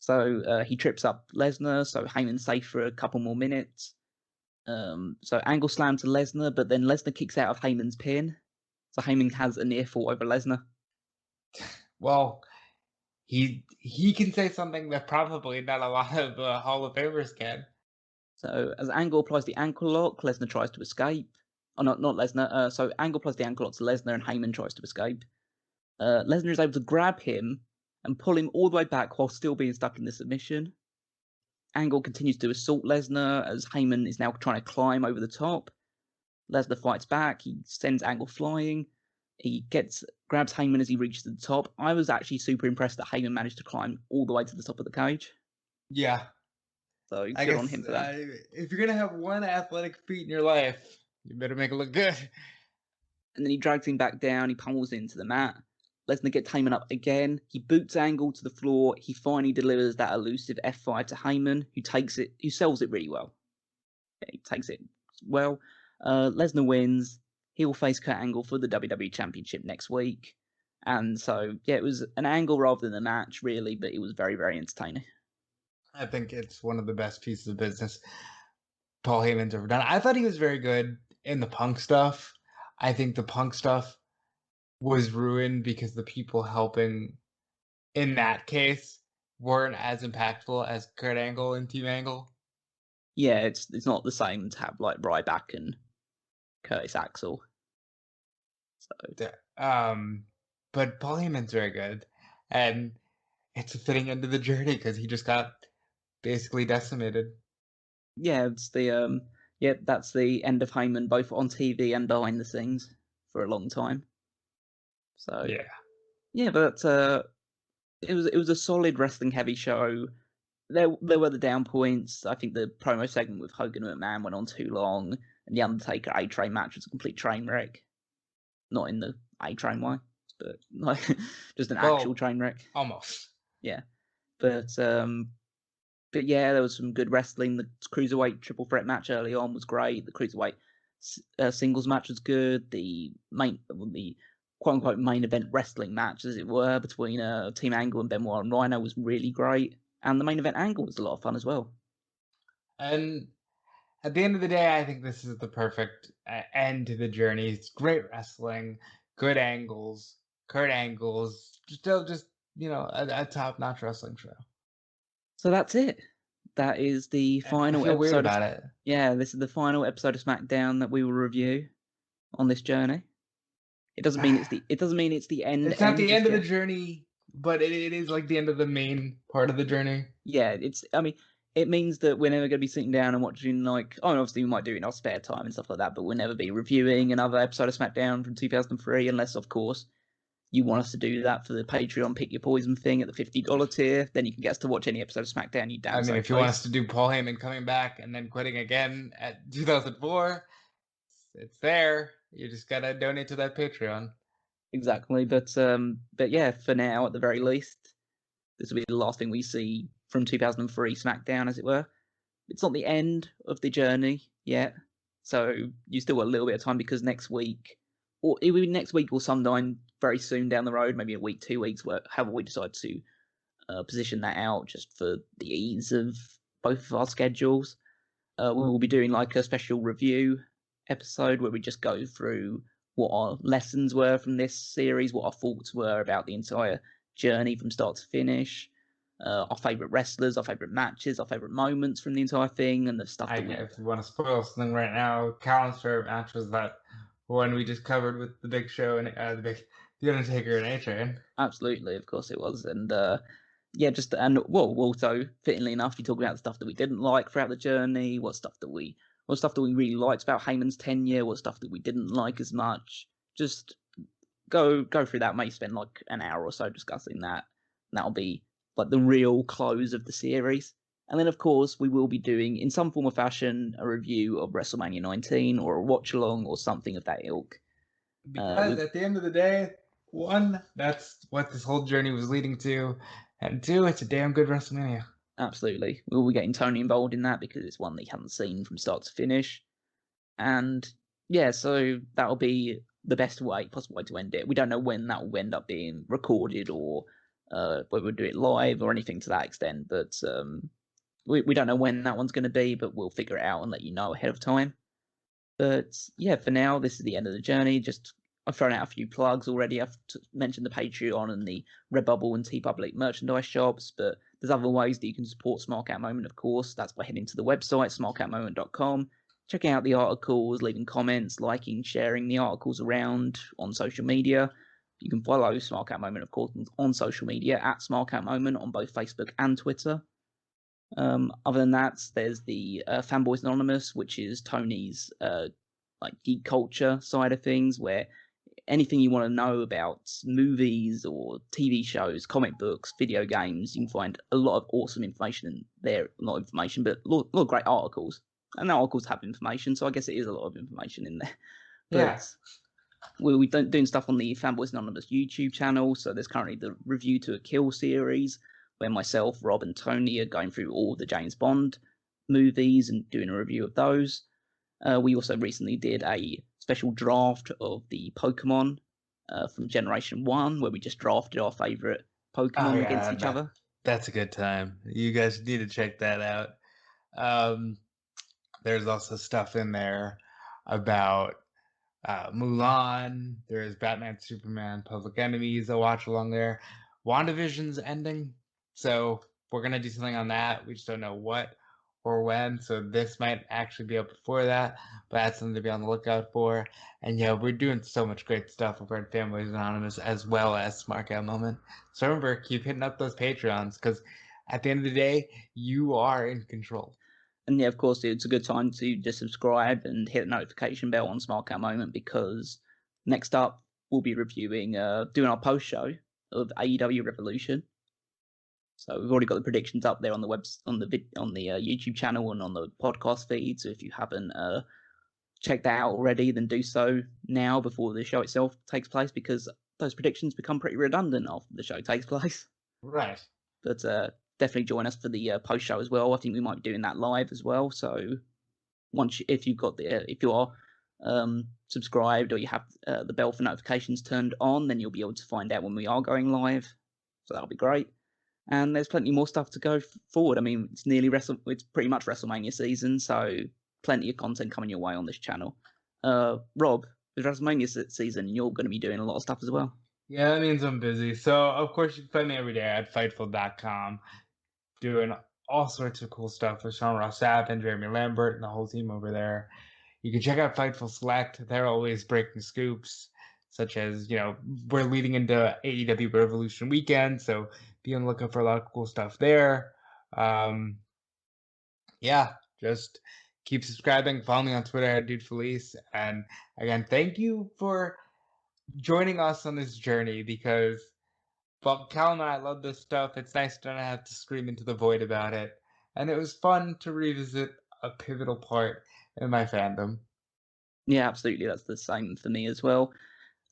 So he trips up Lesnar, so Heyman's safe for a couple more minutes. So Angle slam to Lesnar, but then Lesnar kicks out of Heyman's pin. So Heyman has a near fall over Lesnar. Well, he can say something that probably not a lot of Hall of Famers can. So as Angle applies the ankle lock, Lesnar tries to escape. Oh, not Lesnar. So Angle applies the ankle lock to Lesnar, and Heyman tries to escape. Lesnar is able to grab him and pull him all the way back while still being stuck in the submission. Angle continues to assault Lesnar as Heyman is now trying to climb over the top. Lesnar fights back. He sends Angle flying. He grabs Heyman as he reaches the top. I was actually super impressed that Heyman managed to climb all the way to the top of the cage. Yeah. So good on him for that. If you're going to have one athletic feat in your life, you better make it look good. And then he drags him back down. He pummels into the mat. Lesnar gets Heyman up again. He boots Angle to the floor. He finally delivers that elusive F5 to Heyman, who sells it really well. Yeah, he takes it well. Lesnar wins. He will face Kurt Angle for the WWE Championship next week. And so, yeah, it was an angle rather than a match, really, but it was very, very entertaining. I think it's one of the best pieces of business Paul Heyman's ever done. I thought he was very good in the Punk stuff. I think the Punk stuff was ruined because the people helping in that case weren't as impactful as Kurt Angle and Team Angle. Yeah, it's not the same to have like Ryback and Curtis Axel. So but Paul Heyman's very good, and it's a fitting end to the journey because he just got basically decimated. Yeah, it's the that's the end of Heyman, both on TV and behind the scenes for a long time. So yeah, but it was a solid wrestling heavy show. There were the down points. I think the promo segment with Hogan and McMahon went on too long, and the Undertaker A-Train match was a complete train wreck. Not in the A-Train way, but like just an actual train wreck. Almost. Yeah, but But yeah, there was some good wrestling. The Cruiserweight triple threat match early on was great. The Cruiserweight singles match was good. The quote unquote main event wrestling match, as it were, between Team Angle and Benoit and Rhino was really great. And the main event angle was a lot of fun as well. And at the end of the day, I think this is the perfect end to the journey. It's great wrestling, good angles, Kurt Angle's still just a top-notch wrestling show. So that's it. That is the final I feel episode. Weird about it. Yeah, this is the final episode of SmackDown that we will review on this journey. It doesn't mean it's the end. It's not the end of the journey, but it is like the end of the main part of the journey. Yeah, it means that we're never going to be sitting down and watching, obviously we might do it in our spare time and stuff like that, but we'll never be reviewing another episode of SmackDown from 2003 unless, of course, you want us to do that for the Patreon Pick Your Poison thing at the $50 tier. Then you can get us to watch any episode of SmackDown. If you want us to do Paul Heyman coming back and then quitting again at 2004, it's there. You just got to donate to that Patreon. Exactly, but yeah, for now, at the very least, this will be the last thing we see from 2003 SmackDown, as it were. It's not the end of the journey yet, so you still got a little bit of time, because next week, or it will be next week or sometime very soon down the road, maybe a week, 2 weeks, however we decide to position that out, just for the ease of both of our schedules. We will be doing like a special review episode where we just go through what our lessons were from this series, what our thoughts were about the entire journey from start to finish, our favourite wrestlers, our favourite matches, our favourite moments from the entire thing, and the stuff if you want to spoil something right now, Callum's favourite match was that one we just covered with the Big Show and the Undertaker and A-Train. Absolutely, of course it was. And also, fittingly enough, you talk about the stuff that we didn't like throughout the journey, what stuff that we really liked about Heyman's tenure, what stuff that we didn't like as much. Just go through that. Maybe spend like an hour or so discussing that. And that'll be like the real close of the series. And then, of course, we will be doing, in some form or fashion, a review of WrestleMania 19 or a watch-along or something of that ilk. Because at the end of the day, one, that's what this whole journey was leading to, and two, it's a damn good WrestleMania. Absolutely. We'll be getting Tony involved in that because it's one that he hasn't seen from start to finish. And yeah, so that'll be the best possible way to end it. We don't know when that will end up being recorded, or whether we'll do it live or anything to that extent, but we don't know when that one's going to be, but we'll figure it out and let you know ahead of time. But yeah, for now, this is the end of the journey. I've thrown out a few plugs already. I've mentioned the Patreon and the Redbubble and TeePublic merchandise shops, but there's other ways that you can support Smark Out Moment, of course. That's by heading to the website, smarkoutmoment.com, checking out the articles, leaving comments, liking, sharing the articles around on social media. You can follow Smark Out Moment, of course, on social media at Smark Out Moment on both Facebook and Twitter. Other than that, there's the Fanboys Anonymous, which is Tony's geek culture side of things, where anything you want to know about movies or TV shows, comic books, video games, you can find a lot of awesome information in there. Not information, but a lot of great articles. And the articles have information, so I guess it is a lot of information in there. But we'll be doing stuff on the Fanboys Anonymous YouTube channel. So there's currently the Review to a Kill series, where myself, Rob, and Tony are going through all the James Bond movies and doing a review of those. We also recently did a special draft of the Pokemon from Generation 1, where we just drafted our favourite Pokemon against each other. That's a good time. You guys need to check that out. There's also stuff in there about Mulan. There's Batman, Superman, Public Enemies, a watch along there. WandaVision's ending, so we're going to do something on that. We just don't know what or when, so this might actually be up before that, but that's something to be on the lookout for. And yeah, we're doing so much great stuff over at Fanboys Anonymous as well as Smark Out Moment. So remember, keep hitting up those Patreons, because at the end of the day, you are in control. And yeah, of course, it's a good time to just subscribe and hit the notification bell on Smark Out Moment, because next up we'll be reviewing, doing our post show of AEW Revolution. So we've already got the predictions up there on the YouTube channel and on the podcast feed. So if you haven't checked that out already, then do so now before the show itself takes place, because those predictions become pretty redundant after the show takes place. Right. But definitely join us for the post show as well. I think we might be doing that live as well. So if you've got if you are subscribed or you have the bell for notifications turned on, then you'll be able to find out when we are going live. So that'll be great. And there's plenty more stuff to go forward. I mean, it's pretty much WrestleMania season, so plenty of content coming your way on this channel. Rob, with WrestleMania season, you're going to be doing a lot of stuff as well. Yeah, that means I'm busy. So, of course, you can find me every day at Fightful.com doing all sorts of cool stuff with Sean Ross Sapp and Jeremy Lambert and the whole team over there. You can check out Fightful Select. They're always breaking scoops, such as, we're leading into AEW Revolution weekend, so be on the lookout for a lot of cool stuff there. Yeah, just keep subscribing. Follow me on Twitter at DeFelice. And again, thank you for joining us on this journey, because Callum and I love this stuff. It's nice to not have to scream into the void about it. And it was fun to revisit a pivotal part in my fandom. Yeah, absolutely. That's the same for me as well.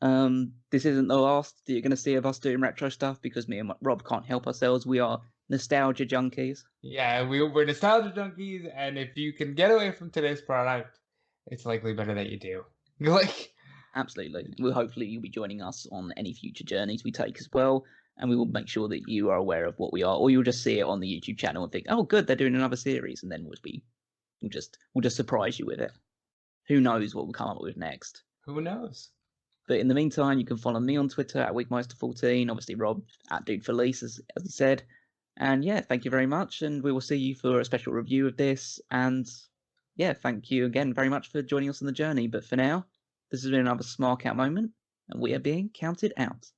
This isn't the last that you're going to see of us doing retro stuff, because me and Rob can't help ourselves. We are nostalgia junkies. Yeah, we're nostalgia junkies, and if you can get away from today's product, it's likely better that you do. Absolutely. Well, hopefully you'll be joining us on any future journeys we take as well, and we will make sure that you are aware of what we are, or you'll just see it on the YouTube channel and think, "Oh, good, they're doing another series," and then we'll just surprise you with it. Who knows what we'll come up with next? Who knows? But in the meantime, you can follow me on Twitter at Wigmeister14, obviously Rob at DudeFelice, as he said. And yeah, thank you very much, and we will see you for a special review of this. And yeah, thank you again very much for joining us on the journey. But for now, this has been another Smark Out Moment, and we are being counted out.